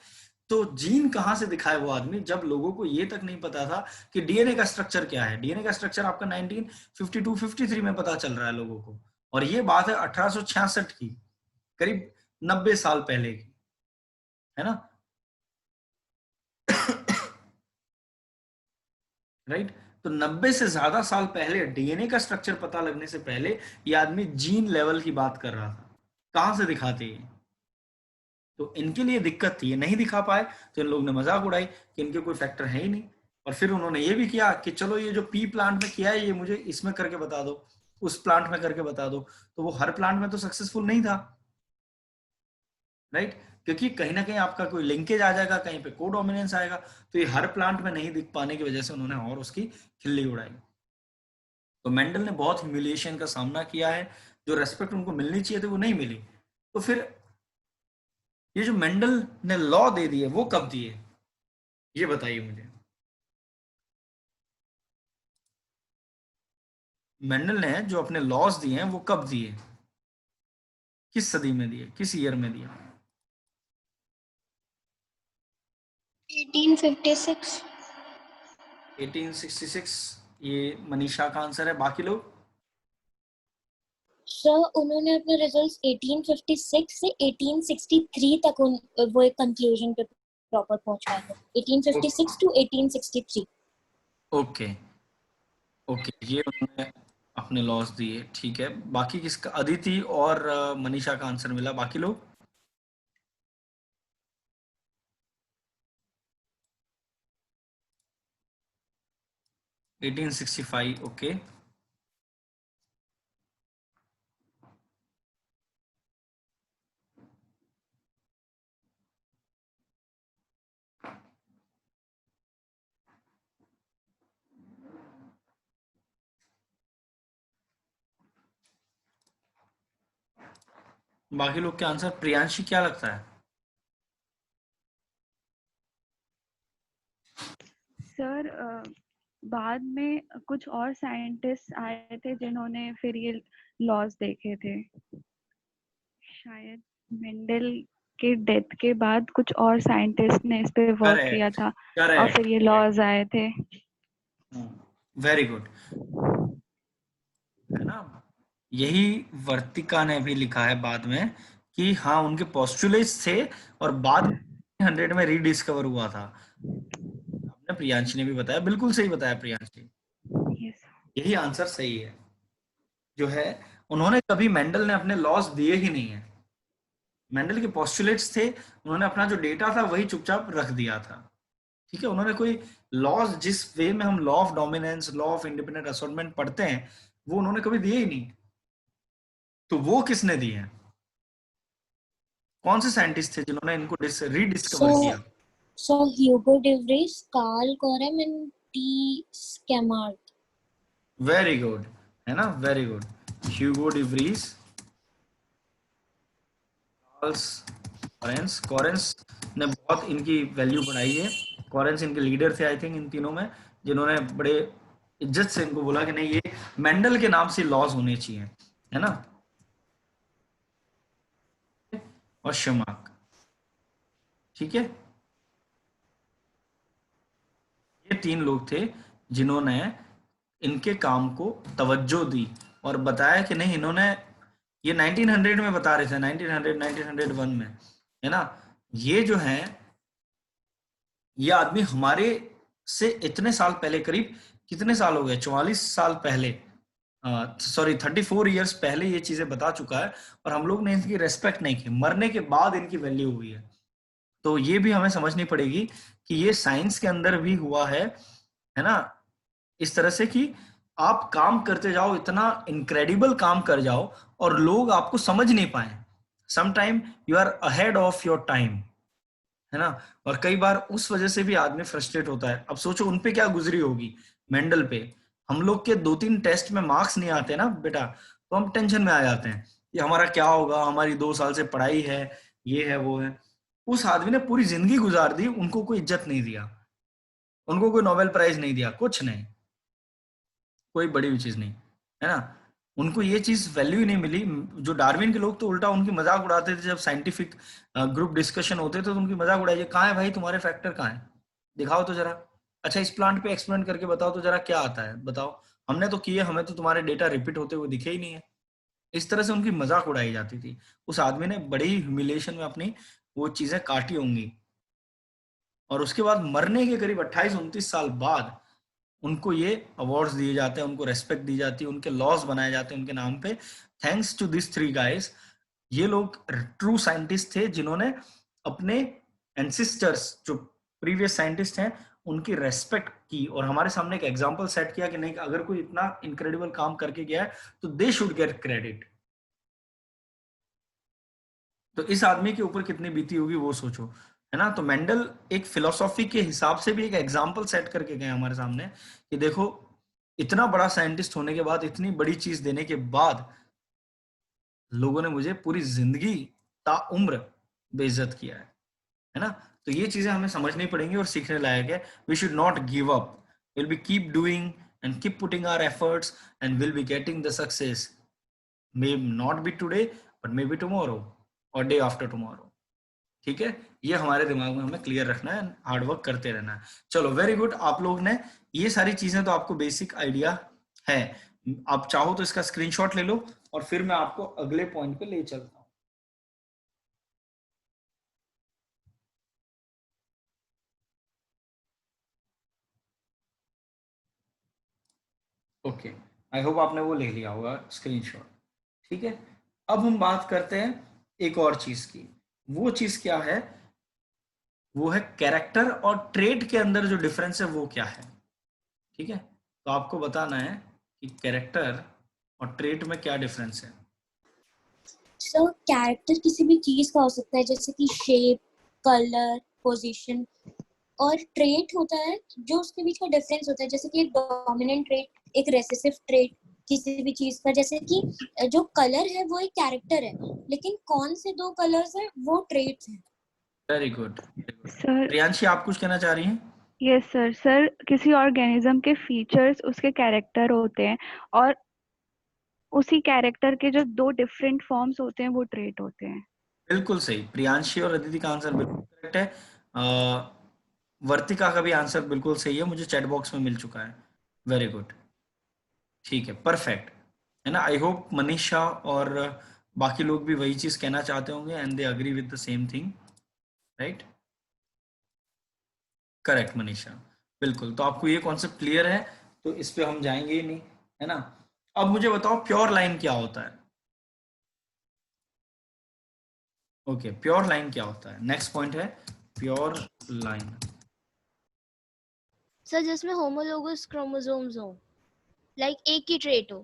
तो जीन कहां से दिखाए वो आदमी जब लोगों को ये तक नहीं पता था कि डीएनए का स्ट्रक्चर क्या है। डीएनए का स्ट्रक्चर आपका 1952-53 में पता चल रहा है लोगों को, और ये बात है 1866 की, करीब 90 साल पहले की, है ना। राइट। तो 90 से ज्यादा साल पहले डीएनए का स्ट्रक्चर पता लगने से पहले ये आदमी जीन लेवल की बात कर रहा था। कहां से दिखाते ये? तो इनके लिए दिक्कत थी, ये नहीं दिखा पाए तो इन लोगों ने मजाक उड़ाई कि इनके कोई फैक्टर है ही नहीं। और फिर उन्होंने ये भी किया कि चलो ये जो पी प्लांट में किया है ये मुझे इसमें करके बता दो, उस प्लांट में करके बता दो। तो वो हर प्लांट में तो सक्सेसफुल नहीं था, राइट। क्योंकि कहीं ना कहीं आपका कोई लिंकेज आ जाएगा, कहीं पे कोडोमिनेंस आएगा, तो ये हर प्लांट में नहीं दिख पाने की वजह से उन्होंने और उसकी खिल्ली उड़ाई। तो मेंडल ने बहुत ह्यूमिलिएशन का सामना किया है। जो रेस्पेक्ट उनको मिलनी चाहिए थी वो नहीं मिली। तो फिर ये जो मेंडल ने लॉ दे दिए वो कब दिए, ये बताइए मुझे। मेंडल ने जो अपने लॉज दिए हैं वो कब दिए, किस सदी में दिए, किस ईयर में दिया? 1856। 1866 ये मनीषा का आंसर है। बाकी लोग? सर उन्होंने अपने रिजल्ट्स 1856 से 1863 तक वो एक कंक्लूजन पे प्रॉपर पहुंचाए थे। 1856 टू 1863। ओके ओके, ये उन्होंने अपने लॉस दिए, ठीक है। बाकी किसका? अदिति और मनीषा का आंसर मिला। बाकी लोग? 1865, ओके। बाकी लोग के आंसर, प्रियांशी क्या लगता है? सर बाद में कुछ और साइंटिस्ट आए थे जिन्होंने फिर ये लॉज देखे थे, शायद मेंडल के डेथ के बाद कुछ और साइंटिस्ट ने इस पे वर्क किया करेक्ट, था और करेक्ट, फिर ये लॉज आए थे। वेरी गुड, है ना। यही वर्तिका ने भी लिखा है बाद में कि हाँ उनके पोस्टुलेट्स थे और बाद में 100 में रीडिस्कवर हुआ था। आपने प्रियांशी ने भी बताया, बिल्कुल सही बताया प्रियांशी, यस। यही आंसर सही है। जो है उन्होंने कभी, मेंडल ने अपने लॉस दिए ही नहीं है। मेंडल के पोस्टुलेट्स थे, उन्होंने अपना जो डेटा था वही चुपचाप रख दिया था। ठीक है, उन्होंने कोई लॉज, जिस वे में हम law of dominance, law of independent assortment पढ़ते हैं, वो उन्होंने कभी दिए ही नहीं। तो वो किसने दिए हैं? कौन से साइंटिस्ट थे जिन्होंने इनको रीडिस्कवर किया? So Hugo de Vries, Carl Corem and T. Scammard. Very good, है ना, very good. Hugo de Vries, Correns. Correns ने बहुत इनकी वैल्यू बढ़ाई है। कॉरेंस इनके लीडर थे आई थिंक इन तीनों में, जिन्होंने बड़े इज्जत से इनको बोला कि नहीं, ये मेंडल के नाम से लॉज होने चाहिए, है ना। और शमाक, ठीक है, ये 3 लोग थे जिन्होंने इनके काम को तवज्जो दी और बताया कि नहीं, इन्होंने ये 1900 में बता रहे थे, 1901 में, है ना। ये जो है, ये आदमी हमारे से इतने साल पहले, करीब कितने साल हो गए, 44 साल पहले, सॉरी 34 इयर्स पहले ये चीजें बता चुका है और हम लोग ने इनकी रेस्पेक्ट नहीं की। मरने के बाद इनकी वैल्यू हुई है। तो ये भी हमें समझनी पड़ेगी कि ये साइंस के अंदर भी हुआ है ना, इस तरह से कि आप काम करते जाओ, इतना इनक्रेडिबल काम कर जाओ और लोग आपको समझ नहीं पाए। Sometime you are ahead of your time, है ना। और कई बार उस वजह से भी आदमी फ्रस्ट्रेट होता है। अब सोचो उन पे क्या गुजरी होगी, मेंडल पे। हम लोग के 2-3 टेस्ट में मार्क्स नहीं आते ना बेटा, तो हम टेंशन में आ जाते हैं कि हमारा क्या होगा, हमारी 2 साल से पढ़ाई है, ये है वो है। उस आदमी ने पूरी जिंदगी गुजार दी, उनको कोई इज्जत नहीं दिया, उनको कोई नोबेल प्राइज नहीं दिया, कुछ नहीं, कोई बड़ी चीज नहीं, है ना। उनको ये चीज वैल्यू ही नहीं मिली। जो डार्विन के लोग तो उल्टा उनकी मजाक उड़ाते थे, जब साइंटिफिक ग्रुप डिस्कशन होते थे तो उनकी मजाक उड़ाइए, कहाँ है भाई तुम्हारे फैक्टर, कहाँ है, दिखाओ तो जरा। अच्छा इस प्लांट पे एक्सपेरिमेंट करके बताओ तो जरा क्या आता है, बताओ। हमने तो किए, हमें तो तुम्हारे डेटा रिपीट होते हुए दिखे ही नहीं है। इस तरह से उनकी मजाक उड़ाई जाती थी। उस आदमी ने बड़ी ह्यूमिलेशन में अपनी वो चीजें काटी होंगी और उसके बाद मरने के करीब 28-29 साल बाद उनको ये अवार्ड्स दिए जाते हैं, उनको रेस्पेक्ट दी जाती है, उनके लॉज बनाए जाते हैं उनके नाम पे। Thanks to this 3 guys. ये लोग ट्रू साइंटिस्ट थे जिन्होंने अपने एंसिस्टर्स, जो प्रीवियस साइंटिस्ट हैं, उनकी रेस्पेक्ट की और हमारे सामने एक एग्जांपल सेट किया कि नहीं, अगर कोई इतना इनक्रेडिबल काम करके गया है तो दे शुड गेट क्रेडिट। तो इस आदमी के ऊपर कितनी बीती होगी वो सोचो, है ना। तो मेंडल एक फिलोसॉफी के हिसाब से भी एक एग्जाम्पल सेट करके गए हमारे सामने कि देखो, इतना बड़ा साइंटिस्ट होने के बाद, इतनी बड़ी चीज देने के बाद, लोगों ने मुझे पूरी जिंदगी ताउम्र बेइज्जत किया है ना। तो ये चीजें हमें समझनी पड़ेंगी और सीखने लायक है। We should not give up, will be keep doing and keep putting our efforts and will be getting the success. May not be today but may be tomorrow और डे आफ्टर टुमारो। ठीक है, ये हमारे दिमाग में हमें clear रखना है, हार्डवर्क करते रहना है। चलो वेरी गुड, आप लोग ने ये सारी चीजें तो आपको बेसिक आइडिया है। आप चाहो तो इसका स्क्रीनशॉट ले लो और फिर मैं आपको अगले पॉइंट पे ले चलता हूं। ओके, आई होप आपने वो ले लिया होगा स्क्रीनशॉट। ठीक है, अब हम बात करते हैं एक और चीज की। वो चीज क्या है? वो है कैरेक्टर और ट्रेड के अंदर जो डिफरेंस है वो क्या है। ठीक है, तो आपको बताना है कि कैरेक्टर और ट्रेट में क्या डिफरेंस है। सर कैरेक्टर किसी भी चीज का हो सकता है, जैसे कि शेप, कलर, पोजीशन, और ट्रेट होता है जो उसके बीच का डिफरेंस होता है, जैसे कि एक डोमिनेंट ट्रेट, एक रेसेसिव ट्रेट किसी भी चीज का। जैसे कि जो कलर है वो एक कैरेक्टर है, लेकिन कौन से दो कलर्स है वो ट्रेट्स हैं। Very good. सर प्रियांशी आप कुछ कहना चाह रही हैं? Yes sir. सर किसी ऑर्गेनिज्म के फीचर्स उसके कैरेक्टर होते हैं, और उसी कैरेक्टर के जो दो डिफरेंट फॉर्म्स होते हैं वो ट्रेट होते हैं। बिल्कुल सही, प्रियांशी और अदिति का आंसर बिल्कुल करेक्ट है। वर्तिका का भी आंसर बिल्कुल सही है, मुझे चैट बॉक्स में मिल चुका है। वेरी गुड, ठीक है, परफेक्ट, है ना। आई होप मनीषा और बाकी लोग भी वही चीज कहना चाहते होंगे and they agree with the same thing, right? Correct Manisha, बिल्कुल। तो आपको ये कॉन्सेप्ट क्लियर है, तो इस पे हम जाएंगे ही नहीं, है ना। अब मुझे बताओ प्योर लाइन क्या होता है। ओके, प्योर लाइन क्या होता है, नेक्स्ट पॉइंट है प्योर लाइन। सर जिसमें होमोलोगस क्रोमोसोम्स हो, लाइक एक ही ट्रेट हो।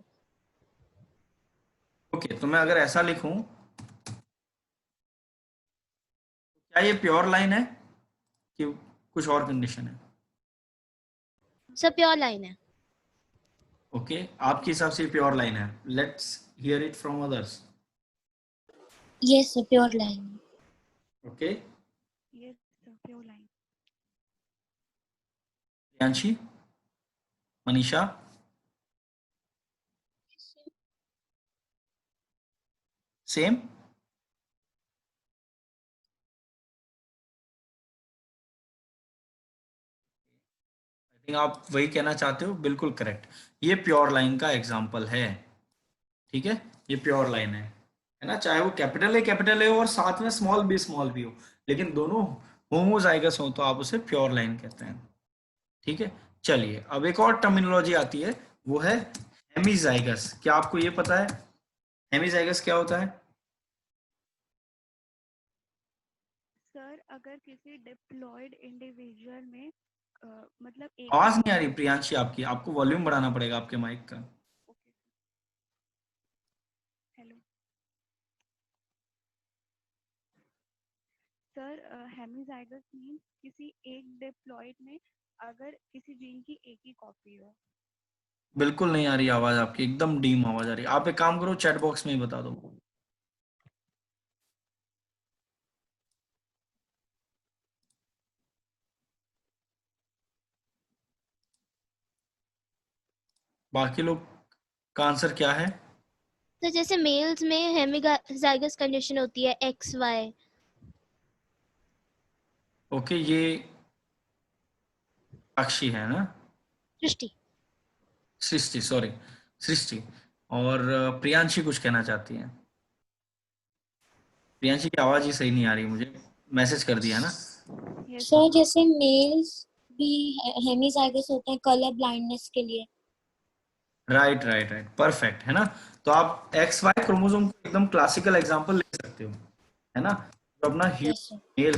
ओके, तो मैं अगर ऐसा लिखूं, क्या ये प्योर लाइन है कि कुछ और कंडीशन है? सर प्योर लाइन है। ओके, आपके हिसाब से प्योर लाइन है। Let's hear it from others. Yes sir, pure line. Okay, yes sir, pure line. Priyanshi, Manisha, same? I think आप वही कहना चाहते हो, बिल्कुल करेक्ट। ये प्योर लाइन का एग्जाम्पल है, ठीक है, ये प्योर लाइन है ना। चाहे वो कैपिटल ए हो और साथ में स्मॉल बी हो, लेकिन दोनों होमोजाइगस हो तो आप उसे प्योर लाइन कहते हैं, ठीक है। चलिए, अब एक और टर्मिनोलॉजी आती है, वो है हेमीजाइगस। क्या आपको ये पता है हेमीजाइगस क्या होता है? सर अगर किसी डिप्लॉयड इंडिविजुअल में मतलब एक ही आवाज नहीं आ रही कॉपी। प्रियांशी आपकी, आपको वॉल्यूम बढ़ाना पड़ेगा आपके माइक का। Okay, hello sir. Hemizygous means किसी एक डिप्लॉयड में अगर किसी जीन की एक ही कॉपी हो। बिल्कुल नहीं आ रही आवाज आपकी, एकदम डीम आवाज आ रही है। आप एक काम करो, चैट बॉक्स में ही बता दो। बाकी लोग का आंसर क्या है? तो जैसे मेल्स में हेमीजाइगस कंडीशन होती है XY। ओके, ये साक्षी है ना, सृष्टि। सृष्टि, सॉरी, सृष्टि। और प्रियांशी कुछ कहना चाहती है। प्रियांशी की आवाज ही सही नहीं आ रही, मुझे मैसेज कर दिया ना। यस सर जैसे मेल्स भी हेमीजाइगस होते हैं कलर ब्लाइंडनेस के लिए। राइट राइट राइट, परफेक्ट, है ना। तो आप एक्स वाई क्रोमोसोम को एकदम क्लासिकल एग्जांपल ले सकते हो, है ना। जो अपना यस सर। मेल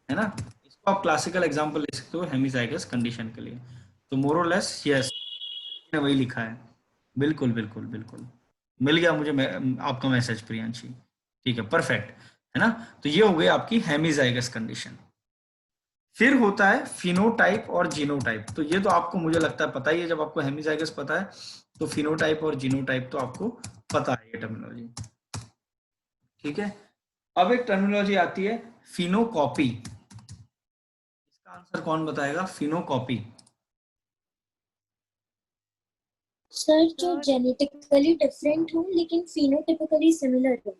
है ना, इसको आप क्लासिकल एग्जांपल ले सकते हो हेमीजाइगस कंडीशन के लिए। तो मोर और लेस यस, ने वही लिखा है। बिल्कुल बिल्कुल बिल्कुल, मिल गया मुझे आपका मैसेज प्रियांशी, ठीक है, परफेक्ट, है ना। तो ये हो गई आपकी हेमीजाइगस कंडीशन। फिर होता है फिनोटाइप और जीनोटाइप। तो ये तो आपको मुझे लगता है पता ही है, जब आपको हेमीजाइगस पता है तो फिनोटाइप और जीनोटाइप तो आपको पता है, ये टर्मिनोलॉजी, ठीक है। अब एक टर्मिनोलॉजी आती है फिनोकॉपी। इसका आंसर कौन बताएगा? फिनोकॉपी। सर जो सर। जेनेटिकली डिफरेंट हो लेकिन फिनोटिपिकली सिमिलर हो।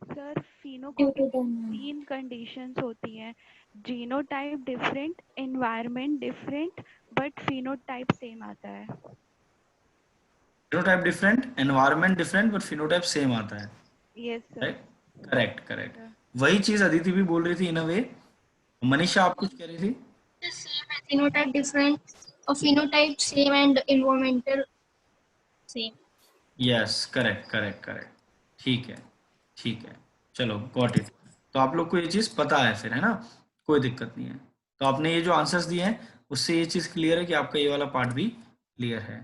सर ड्यू फिनोकॉपी टू में द 3 कंडीशंस होती हैं। Genotype different, environment different, but phenotype same आता है। Phenotype different, environment different, but phenotype same आता है, yes sir. Right, correct correct. Sir वही चीज अदिति भी बोल रही थी इन अ वे। मनीषा आप कुछ कह रही थी? Same and phenotype different, or phenotype same and environmental same. Yes, correct correct correct, ठीक है, ठीक है, चलो गॉट इट। तो आप लोग को ये चीज पता है फिर, है ना, कोई दिक्कत नहीं है। तो आपने ये जो आंसर्स दिए हैं उससे ये चीज क्लियर है कि आपका ये वाला पार्ट भी क्लियर है,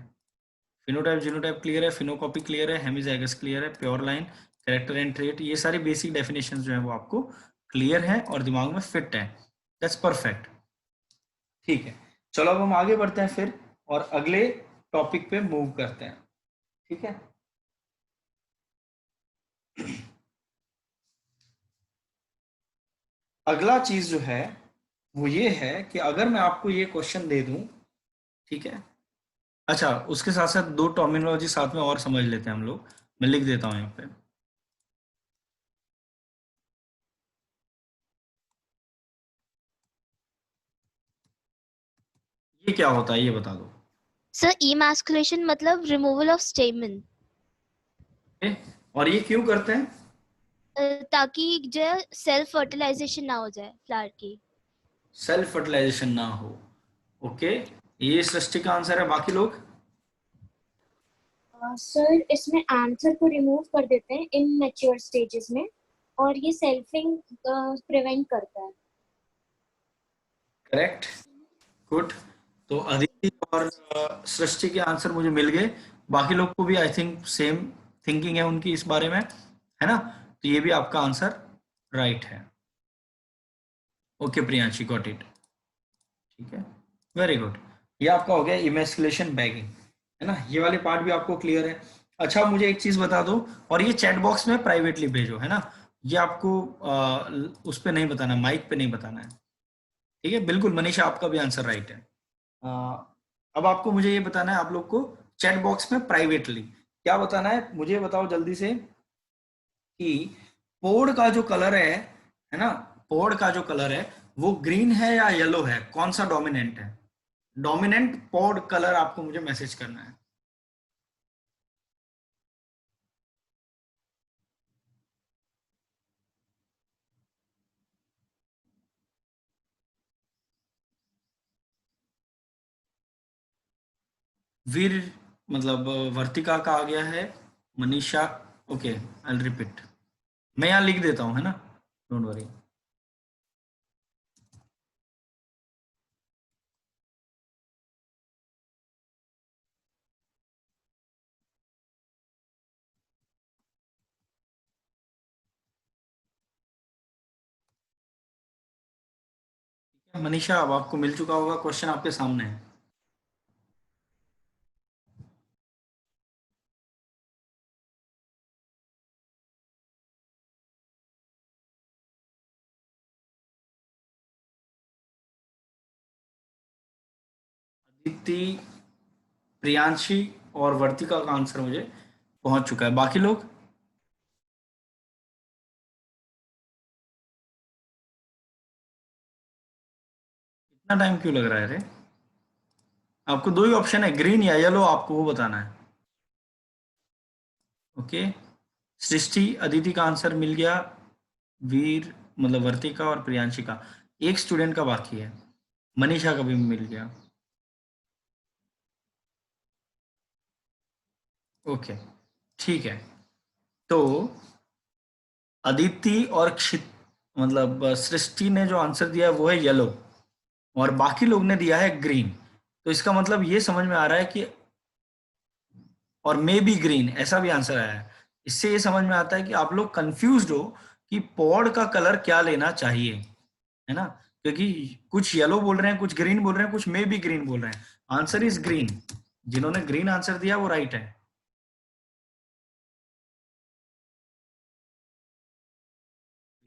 फिनोटाइप जीनोटाइप क्लियर है, फिनोकॉपी क्लियर है, हेमिजाइगस क्लियर है, pure line, character and trait, ये सारी बेसिक डेफिनेशन जो है वो आपको क्लियर है और दिमाग में फिट है। That's perfect. ठीक है, चलो अब हम आगे बढ़ते हैं फिर और अगले टॉपिक पे मूव करते हैं। ठीक है, अगला चीज जो है वो ये है कि अगर मैं आपको ये क्वेश्चन दे दूं, ठीक है, अच्छा उसके साथ साथ दो टर्मिनोलॉजी साथ में और समझ लेते हैं हम लोग, मैं लिख देता हूं यहाँ पे। ये क्या होता है ये बता दो। सर इमैस्कुलेशन मतलब रिमूवल ऑफ स्टेमन, और ये क्यों करते हैं? ताकि जो सेल्फ फर्टिलाइजेशन ना हो जाए फ्लावर की। सेल्फ फर्टिलाइजेशन ना हो। ओके, ये सृष्टि का आंसर है। बाकी लोग? सर इसमें आंसर को रिमूव कर देते हैं इमैच्योर स्टेजेस में, और ये सेल्फिंग प्रिवेंट करता है। Correct, good. तो अदिति और सृष्टि के आंसर मुझे मिल गए। बाकी लोग को भी आई थिंक सेम थिंकिंग है उनकी इस बारे में, है ना? तो ये भी आपका आंसर राइट है। Okay Priyanshi, got it. ठीक है, वेरी गुड। ये आपका हो गया इमैस्कुलेशन बैगिंग, है ना? ये वाले पार्ट भी आपको क्लियर है। अच्छा मुझे एक चीज बता दो, और ये चैट बॉक्स में प्राइवेटली भेजो, है ना? ये आपको उस पे नहीं बताना, माइक पे नहीं बताना है। ठीक है, बिल्कुल मनीषा, आपका भी आंसर राइट है। अब आपको मुझे ये बताना है, आप लोग को चैट बॉक्स में प्राइवेटली क्या बताना है, मुझे बताओ जल्दी से कि पोड का जो कलर है ना, पोड का जो कलर है वो ग्रीन है या येलो है, कौन सा डोमिनेंट है? डोमिनेंट पोड कलर आपको मुझे मैसेज करना है। वीर मतलब वर्तिका का आ गया है, मनीषा। ओके, आई रिपीट, मैं यहाँ लिख देता हूँ, है ना, डोंट वरी। मनीषा अब आपको मिल चुका होगा, क्वेश्चन आपके सामने है। अदिति, प्रियांशी और वर्तिका का आंसर मुझे पहुंच चुका है। बाकी लोग? इतना टाइम क्यों लग रहा है रे? आपको दो ही ऑप्शन है, ग्रीन या येलो, आपको वो बताना है। ओके, सृष्टि, अदिति का आंसर मिल गया, वीर मतलब वर्तिका और प्रियांशी का, एक स्टूडेंट का बाकी है, मनीषा का भी मिल गया। ओके, ठीक है। तो अदिति और मतलब सृष्टि ने जो आंसर दिया है वो है येलो, और बाकी लोग ने दिया है ग्रीन। तो इसका मतलब ये समझ में आ रहा है कि, और मे बी ग्रीन, ऐसा भी आंसर आया है। इससे ये समझ में आता है कि आप लोग कंफ्यूज्ड हो कि पॉड का कलर क्या लेना चाहिए, है ना? क्योंकि कुछ येलो बोल रहे हैं, कुछ ग्रीन बोल रहे हैं, कुछ मे बी ग्रीन बोल रहे हैं। Answer is green. जिन्होंने ग्रीन आंसर दिया वो राइट है।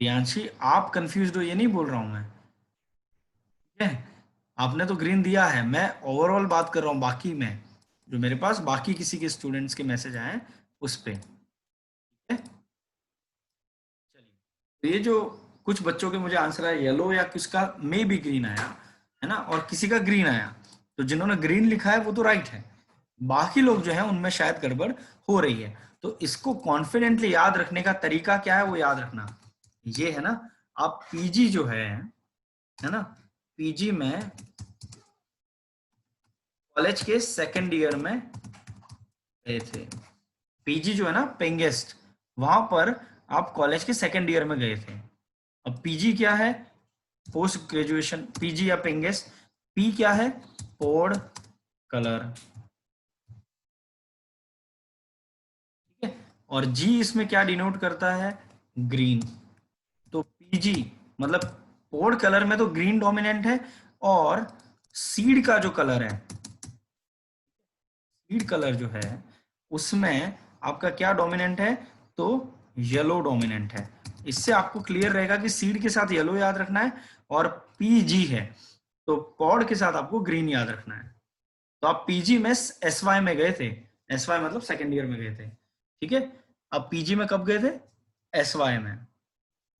प्रियांशी, आप कंफ्यूज्ड हो ये नहीं बोल रहा हूं मैं, ठीक है? आपने तो ग्रीन दिया है, मैं ओवरऑल बात कर रहा हूँ, बाकी में जो मेरे पास बाकी किसी के स्टूडेंट्स के मैसेज आए हैं उस पे, ठीक है? चलिए, तो ये जो कुछ बच्चों के मुझे आंसर आया येलो, या किसका मे बी ग्रीन आया, है ना, और किसी का ग्रीन आया, तो जिन्होंने ग्रीन लिखा है वो तो राइट है। बाकी लोग जो है उनमें शायद गड़बड़ हो रही है। तो इसको कॉन्फिडेंटली याद रखने का तरीका क्या है, वो याद रखना ये है ना, आप पीजी जो है ना, पीजी में कॉलेज के सेकेंड ईयर में गए थे, पीजी जो है ना पेंगेस्ट, वहां पर आप कॉलेज के सेकेंड ईयर में गए थे। अब पीजी क्या है? Post graduation. पीजी या पेंगेस्ट, पी क्या है? पोड कलर, और जी इसमें क्या डिनोट करता है, ग्रीन। तो पीजी मतलब पॉड कलर में तो ग्रीन डोमिनेंट है, और सीड का जो कलर है, सीड कलर जो है उसमें आपका क्या डोमिनेंट है, तो येलो डोमिनेंट है। इससे आपको क्लियर रहेगा कि सीड के साथ येलो याद रखना है, और पीजी है तो पॉड के साथ आपको ग्रीन याद रखना है। तो आप पीजी में एसवाई में गए थे, एसवाई मतलब सेकेंड ईयर में गए थे, ठीक है। अब पीजी में कब गए थे, एसवाई में,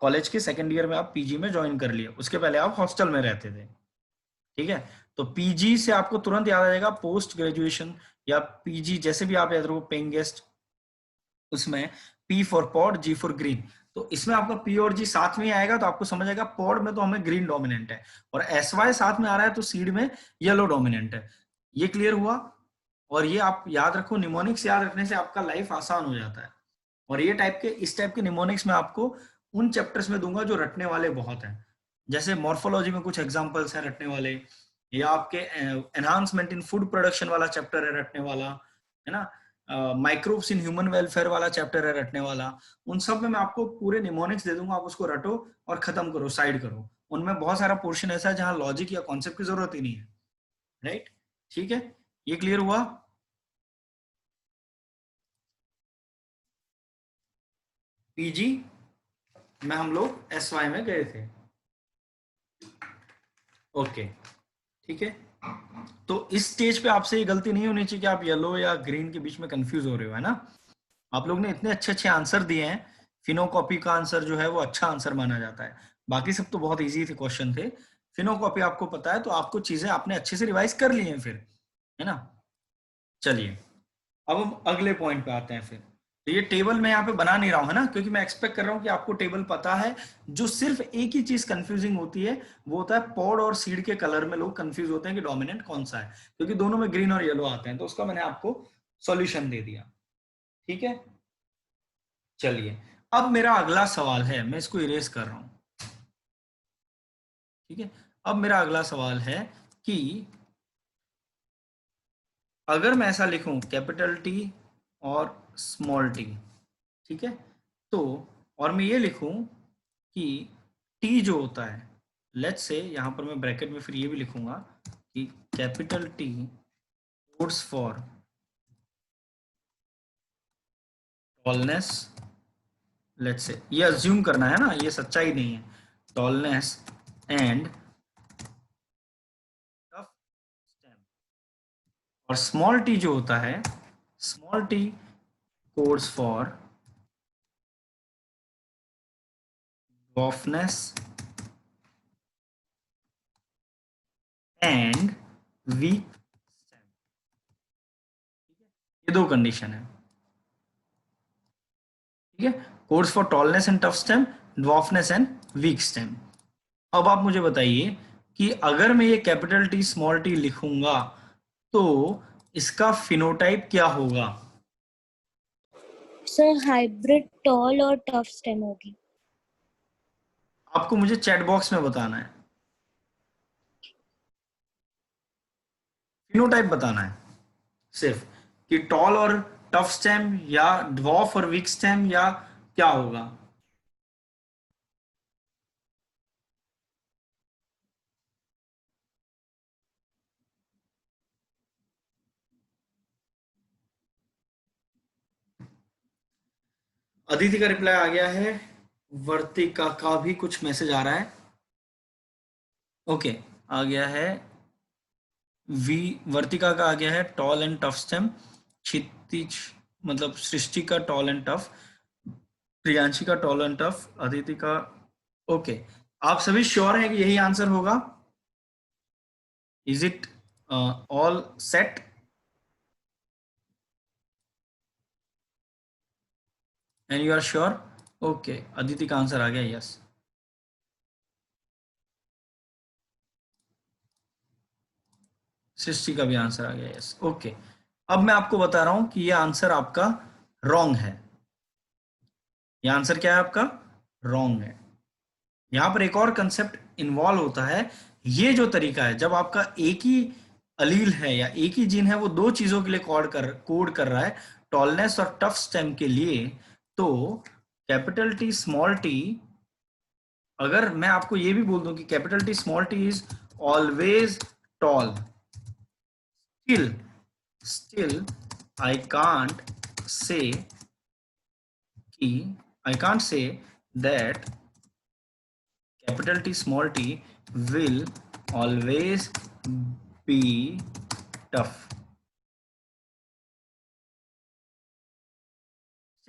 कॉलेज के सेकेंड ईयर में आप पीजी में ज्वाइन कर लिए, उसके पहले आप हॉस्टल में रहते थे, ठीक है। तो पीजी से आपको तुरंत याद आ जाएगा पोस्ट ग्रेजुएशन, या पीजी जैसे भी आप याद रखो, पेइंग गेस्ट, उसमें P for pod, G for green. तो इसमें आपका पी और जी साथ में आएगा तो आपको समझ आएगा पॉड में तो हमें ग्रीन डोमिनेंट है, और एसवाई साथ में आ रहा है तो सीड में येलो डोमिनेंट है। ये क्लियर हुआ। और ये आप याद रखो, निमोनिक्स याद रखने से आपका लाइफ आसान हो जाता है। और ये टाइप के, इस टाइप के निमोनिक्स में आपको उन चैप्टर्स में दूंगा जो रटने वाले बहुत हैं, जैसे मॉर्फोलॉजी में कुछ एग्जांपल्स हैं रटने वाले, या आपके एनहांसमेंट इन फूड प्रोडक्शन वाला चैप्टर है रटने वाला, है ना, माइक्रोब्स इन ह्यूमन वेलफेयर वाला चैप्टर है रटने वाला। उन सब में मैं आपको पूरे निमोनिक्स दे दूंगा, आप उसको रटो और खत्म करो, साइड करो। उनमें बहुत सारा पोर्शन ऐसा है जहां लॉजिक या कॉन्सेप्ट की जरूरत ही नहीं है, राइट, ठीक है। ये क्लियर हुआ। पीजी में हम लोग एसवाई में गए थे, ओके, ठीक है। तो इस स्टेज पे आपसे ये गलती नहीं होनी चाहिए कि आप येलो या ग्रीन के बीच में कंफ्यूज हो रहे हो, है ना। आप लोग ने इतने अच्छे अच्छे आंसर दिए हैं, फिनोकॉपी का आंसर जो है वो अच्छा आंसर माना जाता है, बाकी सब तो बहुत इजी थे क्वेश्चन थे। फिनोकॉपी आपको पता है तो आपको चीजें आपने अच्छे से रिवाइज कर ली हैं फिर, है ना। चलिए अब हम अगले पॉइंट पे आते हैं फिर। तो ये टेबल मैं यहाँ पे बना नहीं रहा हूँ, है ना, क्योंकि मैं एक्सपेक्ट कर रहा हूँ कि आपको टेबल पता है। जो सिर्फ एक ही चीज कंफ्यूजिंग होती है वो होता है पॉड और सीड के कलर में लोग कंफ्यूज होते हैं कि डोमिनेंट कौन सा है, क्योंकि दोनों में ग्रीन और येलो आते हैं। तो उसका मैंने आपको सॉल्यूशन दे दिया, ठीक है। चलिए अब मेरा अगला सवाल है, मैं इसको इरेज कर रहा हूं, ठीक है। अब मेरा अगला सवाल है कि अगर मैं ऐसा लिखूं कैपिटल टी और स्मॉल टी, ठीक है, तो और मैं ये लिखूं कि टी जो होता है, लेट्स से यहां पर मैं ब्रैकेट में फिर ये भी लिखूंगा कि capital T codes for tallness, let's say, ये अज्यूम करना है ना, ये सच्चाई नहीं है, टॉलनेस एंड टफ स्टेम। और स्मॉल टी जो होता है, small t codes for dwarfness and weak stem. ये दो कंडीशन है, ठीक है। Codes for tallness and tough stem, dwarfness and weak stem. अब आप मुझे बताइए कि अगर मैं ये कैपिटल टी स्मॉल टी लिखूंगा तो इसका फिनोटाइप क्या होगा। सर हाइब्रिड टॉल और टफ स्टेम होगी। आपको मुझे चैट बॉक्स में बताना है, फिनोटाइप बताना है सिर्फ, कि टॉल और टफ स्टेम या ड्वार्फ और वीक स्टेम या क्या होगा। अदिति का रिप्लाई आ गया है, वर्तिका का भी कुछ मैसेज आ रहा है, ओके आ गया है। वर्तिका का आ गया है टॉल एंड टफ स्टेम, क्षितिज मतलब सृष्टि का टॉल एंड टफ, प्रियांशी का टॉल एंड टफ, अदिति का, ओके। आप सभी श्योर हैं कि यही आंसर होगा? Is it all set? And you are sure? Okay, Aditi का आंसर आ गया यस। सृष्टि का भी आंसर आ गया यस, ओके। अब मैं आपको बता रहा हूं कि ये आंसर आपका रॉन्ग है। ये आंसर क्या है आपका? रॉन्ग है। यहां पर एक और कंसेप्ट इन्वॉल्व होता है। ये जो तरीका है, जब आपका एक ही अलील है या एक ही जीन है वो दो चीजों के लिए कोड कर रहा है, टॉलनेस और टफ स्टेम के लिए, तो कैपिटल टी स्मॉल टी, अगर मैं आपको ये भी बोल दूं कि capital T small T is always tall, still I can't say that capital T small t will always be tough.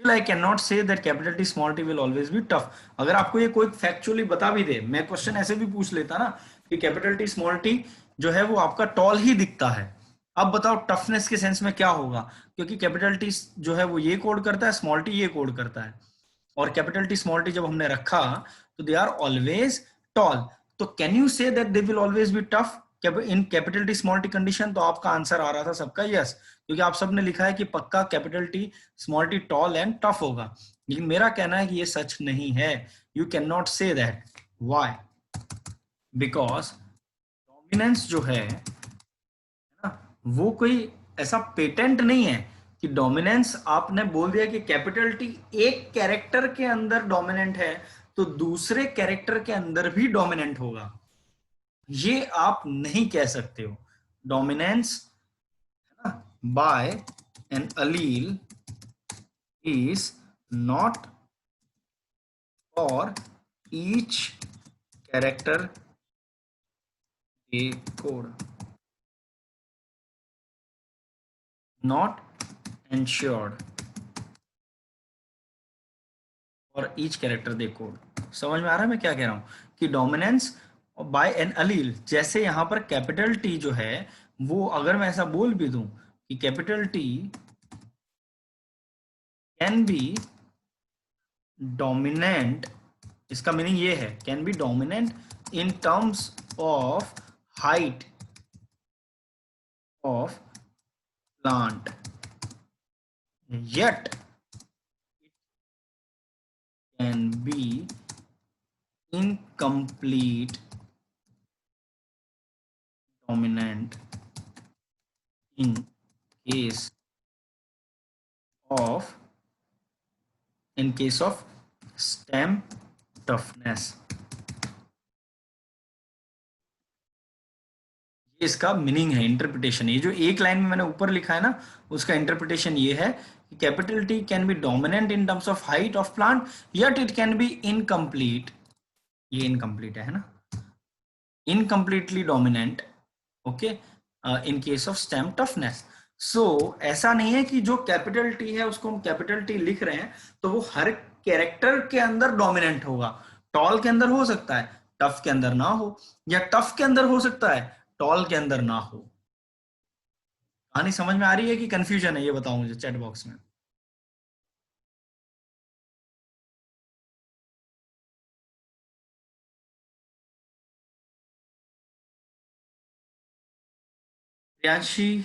Still I cannot say that capital T small t will always be tough. अगर आपको ये कोई factually बता भी दे, मैं question ऐसे भी पूछ लेता ना कि कैपिटल टी स्मॉल टी जो है वो आपका टॉल ही दिखता है, अब बताओ टफनेस के सेंस में क्या होगा, क्योंकि कैपिटल टी जो है वो ये कोड करता है, स्मॉल टी ये कोड करता है, और कैपिटल टी स्मॉल टी जब हमने रखा तो दे आर ऑलवेज टॉल, तो can you say that they will always be tough in capital T small T condition? तो आपका आंसर आ रहा था सबका यस, क्योंकि आप सबने लिखा है कि पक्का capital T small T tall and tough होगा, लेकिन मेरा कहना है कि ये सच नहीं है, you can not say that. Why? Because dominance जो है वो कोई ऐसा पेटेंट नहीं है कि डोमिनेंस आपने बोल दिया कि कैपिटल टी एक कैरेक्टर के अंदर डोमिनेंट है तो दूसरे कैरेक्टर के अंदर भी डोमिनेंट होगा, ये आप नहीं कह सकते हो। Dominance by an allele is not for each character a code, not ensured for each character they code। समझ में आ रहा है मैं क्या कह रहा हूं कि डोमिनेंस बाय एन अलील, जैसे यहां पर कैपिटल टी जो है वो, अगर मैं ऐसा बोल भी दूं कि capital T can be dominant, इसका मीनिंग ये है can be dominant in terms of height of plant, yet it can be incomplete dominant in case of stem toughness। इसका मीनिंग है, इंटरप्रिटेशन। ये जो एक लाइन में मैंने ऊपर लिखा है ना, उसका इंटरप्रिटेशन ये है कि capital T can be dominant in terms of height of plant, yet it can be incomplete, ये इनकम्प्लीट है ना, incompletely dominant, okay, in case of stem toughness. So ऐसा नहीं है कि जो कैपिटल टी है उसको हम कैपिटल टी लिख रहे हैं तो वो हर कैरेक्टर के अंदर डोमिनेंट होगा। टॉल के अंदर हो सकता है, टफ के अंदर ना हो, या टफ के अंदर हो सकता है, टॉल के अंदर ना हो। कहानी समझ में आ रही है कि कंफ्यूजन है, ये बताओ मुझे चैट बॉक्स में। प्रियांशी,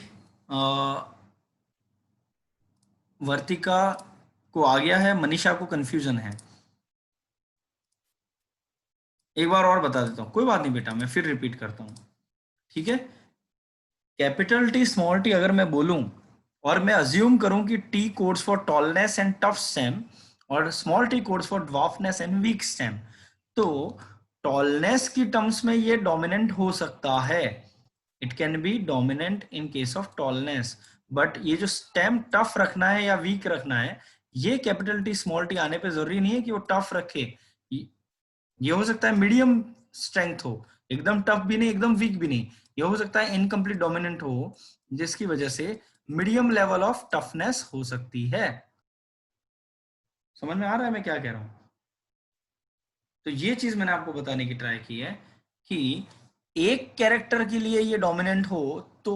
वर्तिका को आ गया है, मनीषा को कंफ्यूजन है। एक बार और बता देता हूं, कोई बात नहीं बेटा, मैं फिर रिपीट करता हूं, ठीक है। कैपिटल टी स्मॉल टी अगर मैं बोलूं और मैं अज्यूम करूं कि T codes for tallness and tough stem और small t codes for dwarfness and weak stem, तो टॉलनेस की टर्म्स में ये डोमिनेंट हो सकता है, it can be dominant in case of tallness, but ये जो स्टेम टफ रखना है या वीक रखना है, ये कैपिटल टी स्मॉल टी आने पे जरूरी नहीं है कि वो टफ रखे, ये हो सकता है मीडियम स्ट्रेंथ हो, एकदम टफ भी नहीं एकदम वीक भी नहीं, ये हो सकता है इनकम्प्लीट डोमिनेंट हो, जिसकी वजह से मीडियम लेवल ऑफ टफनेस हो सकती है। समझ में आ रहा है मैं क्या कह रहा हूं? तो ये चीज मैंने आपको बताने की ट्राई की है कि एक कैरेक्टर के लिए ये डोमिनेंट हो तो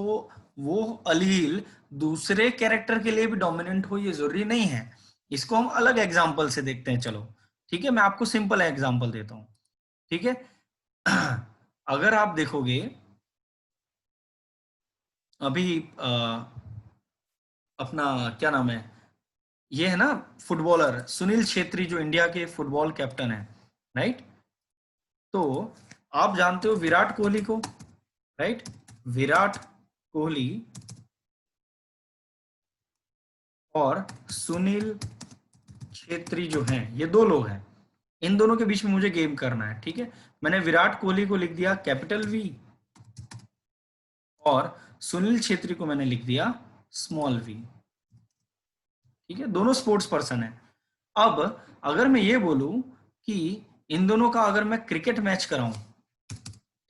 वो अलील दूसरे कैरेक्टर के लिए भी डोमिनेंट हो, ये जरूरी नहीं है। इसको हम अलग एग्जाम्पल से देखते हैं, चलो ठीक है, मैं आपको सिंपल एग्जाम्पल देता हूं, ठीक है। अगर आप देखोगे अभी अपना क्या नाम है, ये है ना फुटबॉलर सुनील छेत्री जो इंडिया के फुटबॉल कैप्टन है, राइट। तो आप जानते हो विराट कोहली को, राइट। विराट कोहली और सुनील छेत्री जो हैं, ये दो लोग हैं, इन दोनों के बीच में मुझे गेम करना है। ठीक है, मैंने विराट कोहली को लिख दिया कैपिटल वी और सुनील छेत्री को मैंने लिख दिया स्मॉल वी। ठीक है, दोनों स्पोर्ट्स पर्सन है। अब अगर मैं ये बोलूं कि इन दोनों का अगर मैं क्रिकेट मैच कराऊं,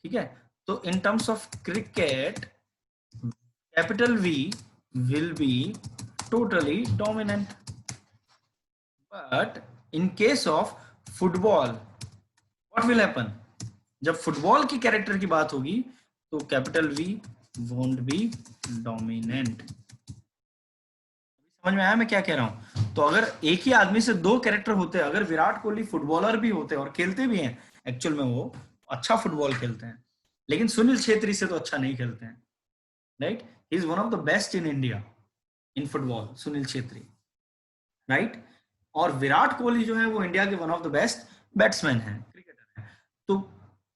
ठीक है, तो इन terms of cricket capital V will be totally dominant, but in case of football what will happen, जब फुटबॉल की कैरेक्टर की बात होगी तो capital V won't be dominant. समझ में आया मैं क्या कह रहा हूं? तो अगर एक ही आदमी से दो कैरेक्टर होते, अगर विराट कोहली फुटबॉलर भी होते और खेलते भी हैं, एक्चुअल में वो अच्छा फुटबॉल खेलते हैं, लेकिन सुनील छेत्री से तो अच्छा नहीं खेलते हैं, right? He is one of the best in India in football, Sunil Chhetri, right? और विराट कोहली जो है वो इंडिया के one of the best batsman है, क्रिकेटर है। तो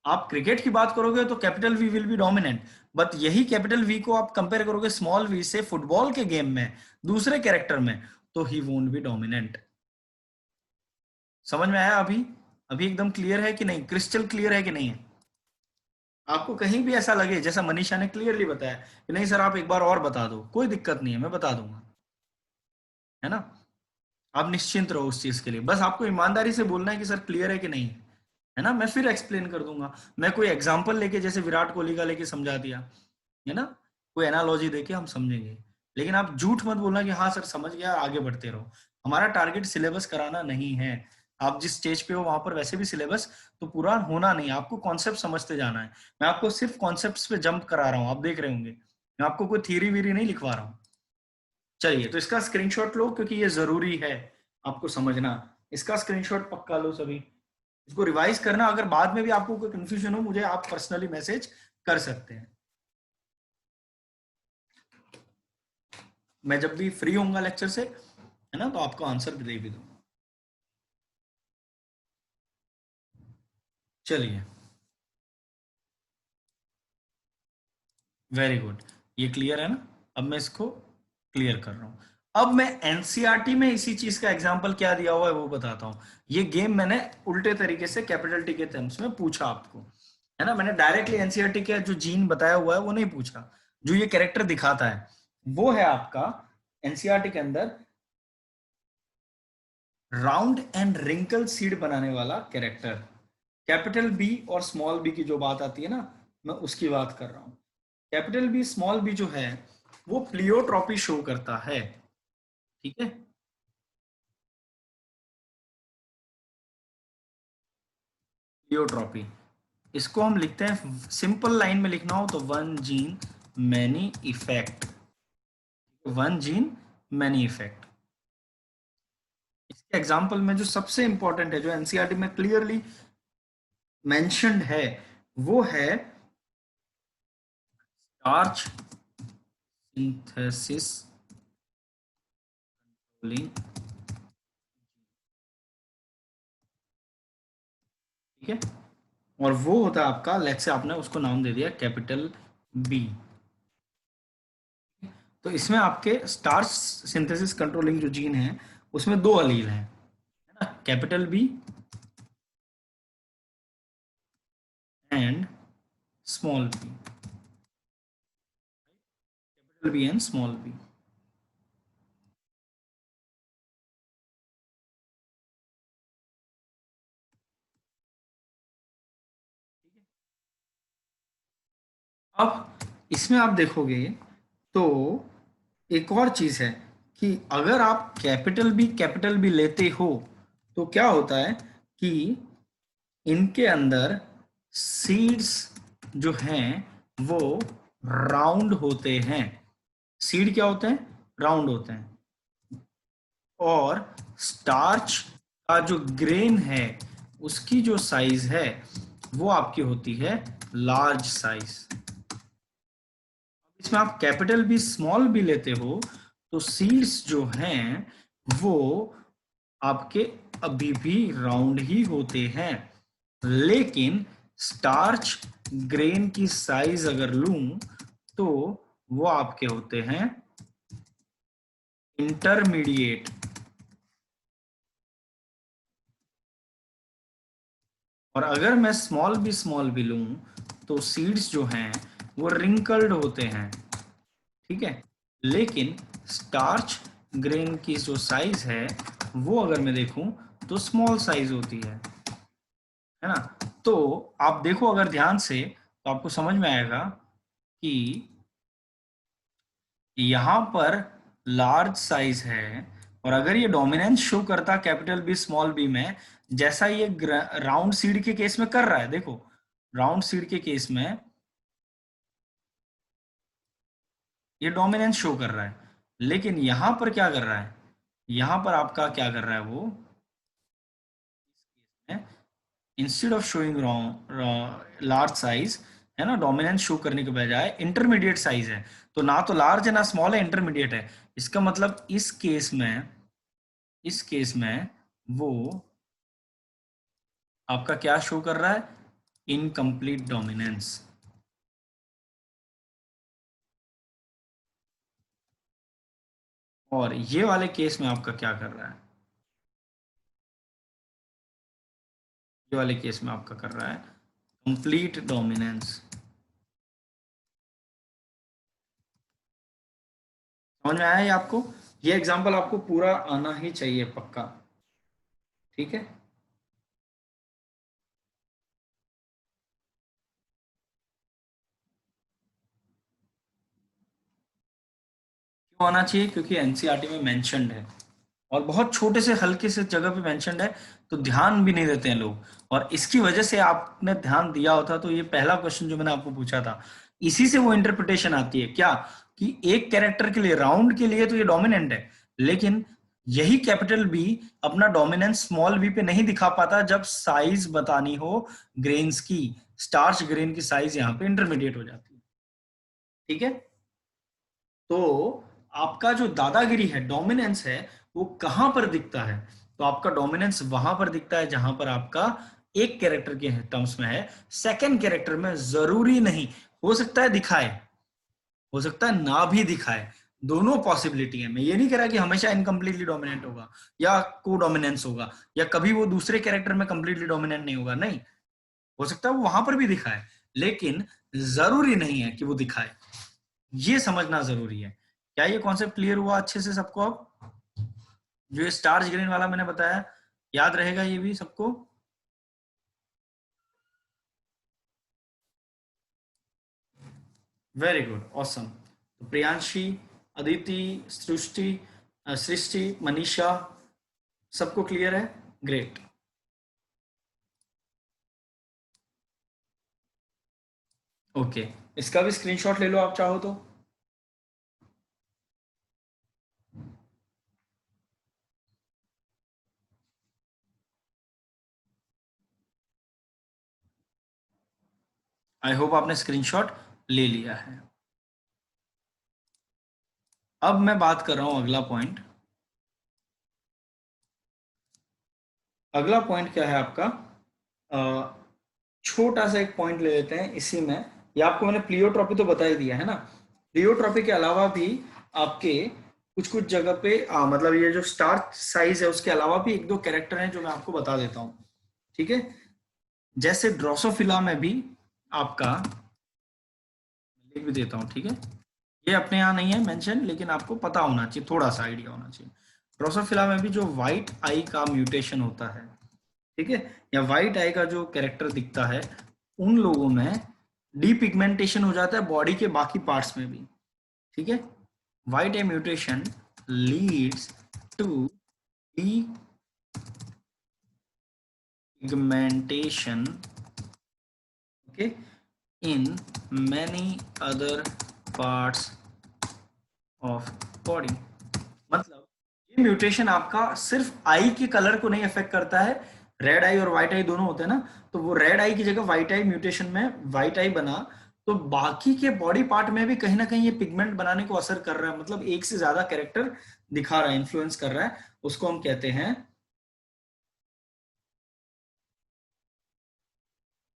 आप क्रिकेट की बात करोगे तो capital V will be dominant, but यही कैपिटल वी को आप कंपेयर करोगे स्मॉल वी से फुटबॉल के गेम में दूसरे कैरेक्टर में, तो ही वोंट बी डोमिनेंट। समझ में आया अभी? अभी एकदम क्लियर है कि नहीं? क्रिस्टल क्लियर है कि नहीं है? आपको कहीं भी ऐसा लगे, जैसा मनीषा ने क्लियरली बताया कि नहीं सर आप एक बार और बता दो, कोई दिक्कत नहीं है, मैं बता दूंगा, है ना? आप निश्चिंत रहो उस चीज के लिए, बस आपको ईमानदारी से बोलना है कि सर क्लियर है कि नहीं, है ना? मैं फिर एक्सप्लेन कर दूंगा, मैं कोई एग्जांपल लेके जैसे विराट कोहली का लेके समझा दिया, है ना, कोई एनालॉजी देके हम समझेंगे। लेकिन आप झूठ मत बोलना कि हाँ सर समझ गया, आगे बढ़ते रहो। हमारा टारगेट सिलेबस कराना नहीं है। आप जिस स्टेज पे हो वहां पर वैसे भी सिलेबस तो पूरा होना नहीं, आपको कॉन्सेप्ट समझते जाना है। मैं आपको सिर्फ कॉन्सेप्ट्स पे जंप करा रहा हूँ, आप देख रहे होंगे, मैं आपको कोई थ्योरी वीरी नहीं लिखवा रहा हूँ। चलिए, तो इसका स्क्रीनशॉट लो क्योंकि ये जरूरी है आपको समझना। इसका स्क्रीनशॉट पक्का लो सभी, इसको रिवाइज करना। अगर बाद में भी आपको कोई कंफ्यूजन हो, मुझे आप पर्सनली मैसेज कर सकते हैं। मैं जब भी फ्री होऊंगा लेक्चर से, है ना, तो आपको आंसर दे भी दूंगा। चलिए, वेरी गुड, ये क्लियर है ना? अब मैं इसको क्लियर कर रहा हूं। अब मैं एनसीईआरटी में इसी चीज का एग्जांपल क्या दिया हुआ है वो बताता हूं। ये गेम मैंने उल्टे तरीके से कैपिटल टी के टर्म्स में पूछा आपको, है ना? मैंने डायरेक्टली एनसीईआरटी का जो जीन बताया हुआ है वो नहीं पूछा, जो ये कैरेक्टर दिखाता है वो है आपका एनसीईआरटी के अंदर राउंड एंड रिंकल सीड बनाने वाला कैरेक्टर। कैपिटल बी और स्मॉल बी की जो बात आती है ना, मैं उसकी बात कर रहा हूं। कैपिटल बी स्मॉल बी जो है वो प्लियोट्रॉपी शो करता है, ठीक है? प्लियोट्रॉपी, इसको हम लिखते हैं, सिंपल लाइन में लिखना हो तो one gene many effect, one gene many effect. इसके एग्जांपल में जो सबसे इंपॉर्टेंट है, जो एनसीईआरटी में क्लियरली मेंशन्ड है, वो है स्टार्च सिंथेसिस कंट्रोलिंग, ठीक है? और वो होता है आपका, लेट्स से आपने उसको नाम दे दिया कैपिटल बी। तो इसमें आपके स्टार्च सिंथेसिस कंट्रोलिंग जो जीन है उसमें दो अलील हैं, है ना, capital B and small B, capital B and small B. अब इसमें आप देखोगे तो एक और चीज है कि अगर आप कैपिटल बी लेते हो तो क्या होता है कि इनके अंदर सीड्स जो हैं वो राउंड होते हैं। सीड क्या होते हैं? राउंड होते हैं। और स्टार्च का जो ग्रेन है उसकी जो साइज है वो आपकी होती है लार्ज साइज। इसमें आप कैपिटल बी स्मॉल बी लेते हो तो सीड्स जो हैं वो आपके अभी भी राउंड ही होते हैं, लेकिन स्टार्च ग्रेन की साइज अगर लूं तो वो आपके होते हैं इंटरमीडिएट, और अगर मैं स्मॉल बी लूं तो सीड्स जो हैं वो रिंकल्ड होते हैं, ठीक है। लेकिन स्टार्च ग्रेन की जो साइज है वो अगर मैं देखूं तो स्मॉल साइज होती है ना। तो आप देखो अगर ध्यान से तो आपको समझ में आएगा कि यहाँ पर लार्ज साइज है, और अगर ये डोमिनेंस शो करता कैपिटल बी स्मॉल बी में, जैसा ये राउंड सीड के केस में कर रहा है, देखो राउंड सीड के केस में ये डोमिनेंस शो कर रहा है, लेकिन यहां पर क्या कर रहा है, यहां पर आपका क्या कर रहा है वो, instead of showing large size, है ना, डोमिनेंस शो करने के बजाय इंटरमीडिएट साइज है। तो ना तो लार्ज है ना स्मॉल है, इंटरमीडिएट है। इसका मतलब इस केस में वो आपका क्या शो कर रहा है, इनकम्प्लीट डोमिनेंस। और ये वाले केस में आपका क्या कर रहा है, ये वाले केस में आपका कर रहा है कंप्लीट डोमिनेंस। समझ में आया ये आपको? ये एग्जांपल आपको पूरा आना ही चाहिए पक्का, ठीक है। क्यों आना चाहिए? क्योंकि एनसीईआरटी में मेंशन्ड है, और बहुत छोटे से हल्के से जगह पे मेंशन्ड है, तो ध्यान भी नहीं देते हैं लोग। और इसकी वजह से आपने ध्यान दिया होता तो ये पहला क्वेश्चन जो मैंने आपको पूछा था, इसी से वो इंटरप्रिटेशन आती है क्या, कि एक कैरेक्टर के लिए, राउंड के लिए तो ये डोमिनेंट है, लेकिन यही कैपिटल बी अपना डोमिनेंस स्मॉल बी पे नहीं दिखा पाता जब साइज बतानी हो ग्रेन्स की। स्टार्च ग्रेन की साइज यहाँ पे इंटरमीडिएट हो जाती है, ठीक है। तो आपका जो दादागिरी है, डोमिनेंस है, वो कहां पर दिखता है? तो आपका डोमिनेंस वहां पर दिखता है जहां पर आपका एक कैरेक्टर के टर्म्स में है, सेकंड कैरेक्टर में जरूरी नहीं, हो सकता है दिखाए, हो सकता है ना भी दिखाए, दोनों पॉसिबिलिटी है। मैं ये नहीं कह रहा कि हमेशा इनकम्प्लीटली डोमिनेंट होगा या को डोमिनेंस होगा, या कभी वो दूसरे कैरेक्टर में कंप्लीटली डोमिनेंट नहीं होगा, नहीं, हो सकता है वो वहां पर भी दिखाए, लेकिन जरूरी नहीं है कि वो दिखाए। ये समझना जरूरी है। क्या ये कॉन्सेप्ट क्लियर हुआ अच्छे से सबको? अब जो ये स्टार्च ग्रीन वाला मैंने बताया, याद रहेगा ये भी सबको? Very good, awesome. तो प्रियांशी, अदिति, सृष्टि, मनीषा, सबको क्लियर है? ग्रेट। ओके, इसका भी स्क्रीनशॉट ले लो आप चाहो तो। आई होप आपने स्क्रीनशॉट ले लिया है। अब मैं बात कर रहा हूं अगला पॉइंट। अगला पॉइंट क्या है आपका? छोटा सा एक पॉइंट ले लेते हैं इसी में। ये आपको मैंने प्लियोट्रॉपी तो बता ही दिया है ना। प्लियोट्रॉपी के अलावा भी आपके कुछ कुछ जगह पे मतलब ये जो स्टार्च साइज है उसके अलावा भी एक दो कैरेक्टर हैं जो मैं आपको बता देता हूं, ठीक है। जैसे ड्रोसोफिला में भी आपका लिख भी देता हूं, ठीक है। ये अपने यहाँ नहीं है मेंशन, लेकिन आपको पता होना चाहिए, थोड़ा सा आइडिया होना चाहिए। ड्रोसोफिला में भी जो व्हाइट आई का म्यूटेशन होता है, ठीक है, या व्हाइट आई का जो कैरेक्टर दिखता है, उन लोगों में डीपिगमेंटेशन हो जाता है बॉडी के बाकी पार्ट्स में भी, ठीक है। White eye mutation leads to depigmentation, okay, in many other parts of body. मतलब ये म्यूटेशन आपका सिर्फ आई के कलर को नहीं अफेक्ट करता है, रेड आई और व्हाइट आई दोनों होते हैं ना, तो वो रेड आई की जगह व्हाइट आई म्यूटेशन में व्हाइट आई बना, तो बाकी के बॉडी पार्ट में भी कहीं ना कहीं ये पिगमेंट बनाने को असर कर रहा है, मतलब एक से ज्यादा कैरेक्टर दिखा रहा है, इन्फ्लुएंस कर रहा है, उसको हम कहते हैं,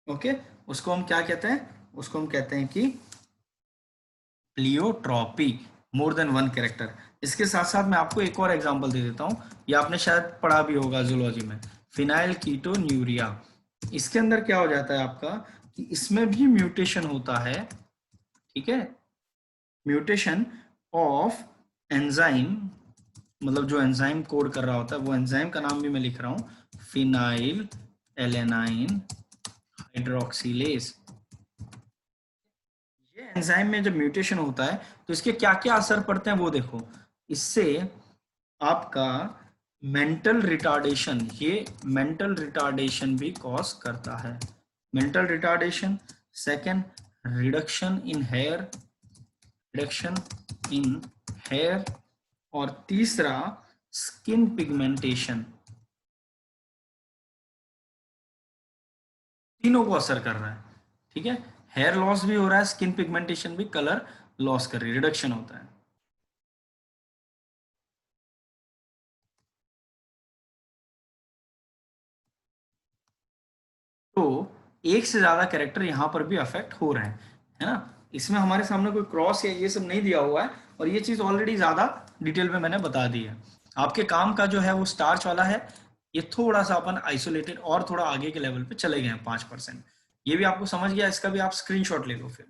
ओके, उसको हम क्या कहते हैं? उसको हम कहते हैं कि pleiotropy. More than one character. इसके साथ साथ मैं आपको एक और एग्जांपल दे देता हूं, ये आपने शायद पढ़ा भी होगा जूलॉजी में, फिनाइल कीटोन्यूरिया। इसके अंदर क्या हो जाता है आपका कि इसमें भी म्यूटेशन होता है, ठीक है, म्यूटेशन ऑफ एंजाइम, मतलब जो एंजाइम कोड कर रहा होता है वो एंजाइम का नाम भी मैं लिख रहा हूं, फिनाइल एलेनाइन हाइड्रोक्सिलेज। ये एंजाइम में जब म्यूटेशन होता है तो इसके क्या क्या असर पड़ते हैं वो देखो। इससे आपका मेंटल रिटार्डेशन, ये मेंटल रिटार्डेशन भी कॉज करता है, mental retardation. Second, reduction in hair, reduction in hair. और तीसरा, स्किन पिगमेंटेशन। तीनों को असर कर रहा है, ठीक है, हेयर लॉस भी हो रहा है, स्किन पिगमेंटेशन भी, कलर लॉस कर रही है, रिडक्शन होता है। तो एक से ज्यादा कैरेक्टर यहां पर भी अफेक्ट हो रहे हैं, है ना। इसमें हमारे सामने कोई क्रॉस या ये सब नहीं दिया हुआ है, और ये चीज ऑलरेडी ज्यादा डिटेल में मैंने बता दी है। आपके काम का जो है वो स्टार्च वाला है, ये थोड़ा सा अपन आइसोलेटेड और थोड़ा आगे के लेवल पे चले गए हैं 5%। ये भी आपको समझ गया, इसका भी आप स्क्रीनशॉट ले लो। फिर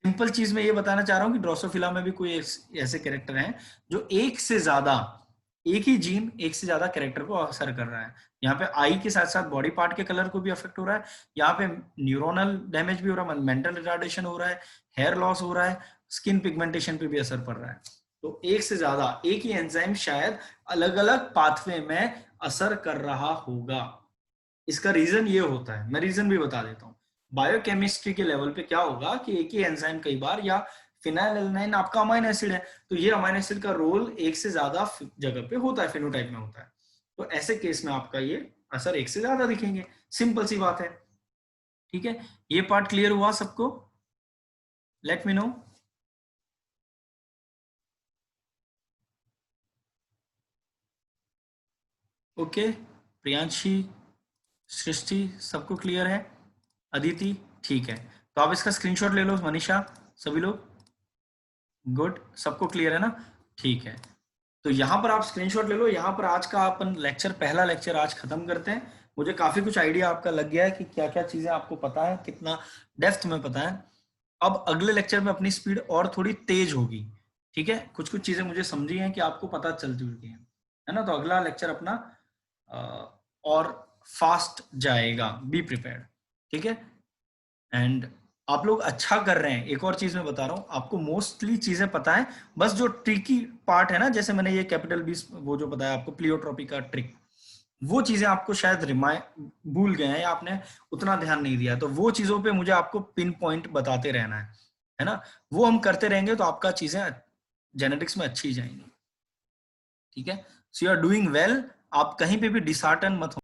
सिंपल चीज मैं ये बताना चाह रहा हूँ कि ड्रोसोफिला में भी कोई ऐसे कैरेक्टर हैं जो एक से ज्यादा, एक ही जीन एक से ज्यादा कैरेक्टर को असर कर रहा है। यहाँ पे आई के साथ साथ बॉडी पार्ट के कलर को भी अफेक्ट हो रहा है, यहाँ पे न्यूरोनल डैमेज भी हो रहा है, मेंटल रिटार्डेशन हो रहा है, हेयर लॉस हो रहा है, स्किन पिगमेंटेशन पे भी असर पड़ रहा है। तो एक से ज्यादा, एक ही एंजाइम शायद अलग अलग पाथवे में असर कर रहा होगा। इसका रीजन ये होता है, मैं रीजन भी बता देता हूँ। बायोकेमिस्ट्री के लेवल पे क्या होगा कि एक ही एंजाइम कई बार, या फिनाइलएलानाइन आपका अमाइनो एसिड है, तो ये अमाइनो एसिड का रोल एक से ज्यादा जगह पे होता है, फिनोटाइप में होता है। तो ऐसे केस में आपका ये असर एक से ज्यादा दिखेंगे, सिंपल सी बात है, ठीक है। ये पार्ट क्लियर हुआ सबको? Let me know. Okay, Priyanshi, Srishti, सबको क्लियर है? अदिति, ठीक है। तो आप इसका स्क्रीनशॉट ले लो, मनीषा, सभी लोग गुड, सबको क्लियर है ना? ठीक है, तो यहाँ पर आप स्क्रीनशॉट ले लो। यहाँ पर आज का अपन लेक्चर, पहला लेक्चर आज खत्म करते हैं। मुझे काफी कुछ आइडिया आपका लग गया है कि क्या क्या चीजें आपको पता है, कितना डेप्थ में पता है। अब अगले लेक्चर में अपनी स्पीड और थोड़ी तेज होगी, ठीक है। कुछ कुछ चीजें मुझे समझी हैं कि आपको पता चल चुकी हैं, है ना। तो अगला लेक्चर अपना और फास्ट जाएगा, बी प्रिपेयर्ड, ठीक है। एंड आप लोग अच्छा कर रहे हैं। एक और चीज मैं बता रहा हूँ, आपको मोस्टली चीजें पता है, बस जो ट्रिकी पार्ट है ना, जैसे मैंने ये कैपिटल बी वो जो बताया आपको, प्लियोट्रोपी का ट्रिक, वो चीजें आपको शायद भूल गए हैं या आपने उतना ध्यान नहीं दिया, तो वो चीजों पे मुझे आपको पिन पॉइंट बताते रहना है ना। वो हम करते रहेंगे तो आपका चीजें जेनेटिक्स में अच्छी जाएंगी, ठीक है। So you are doing well. आप कहीं पे भी डिसहार्टन मत हो।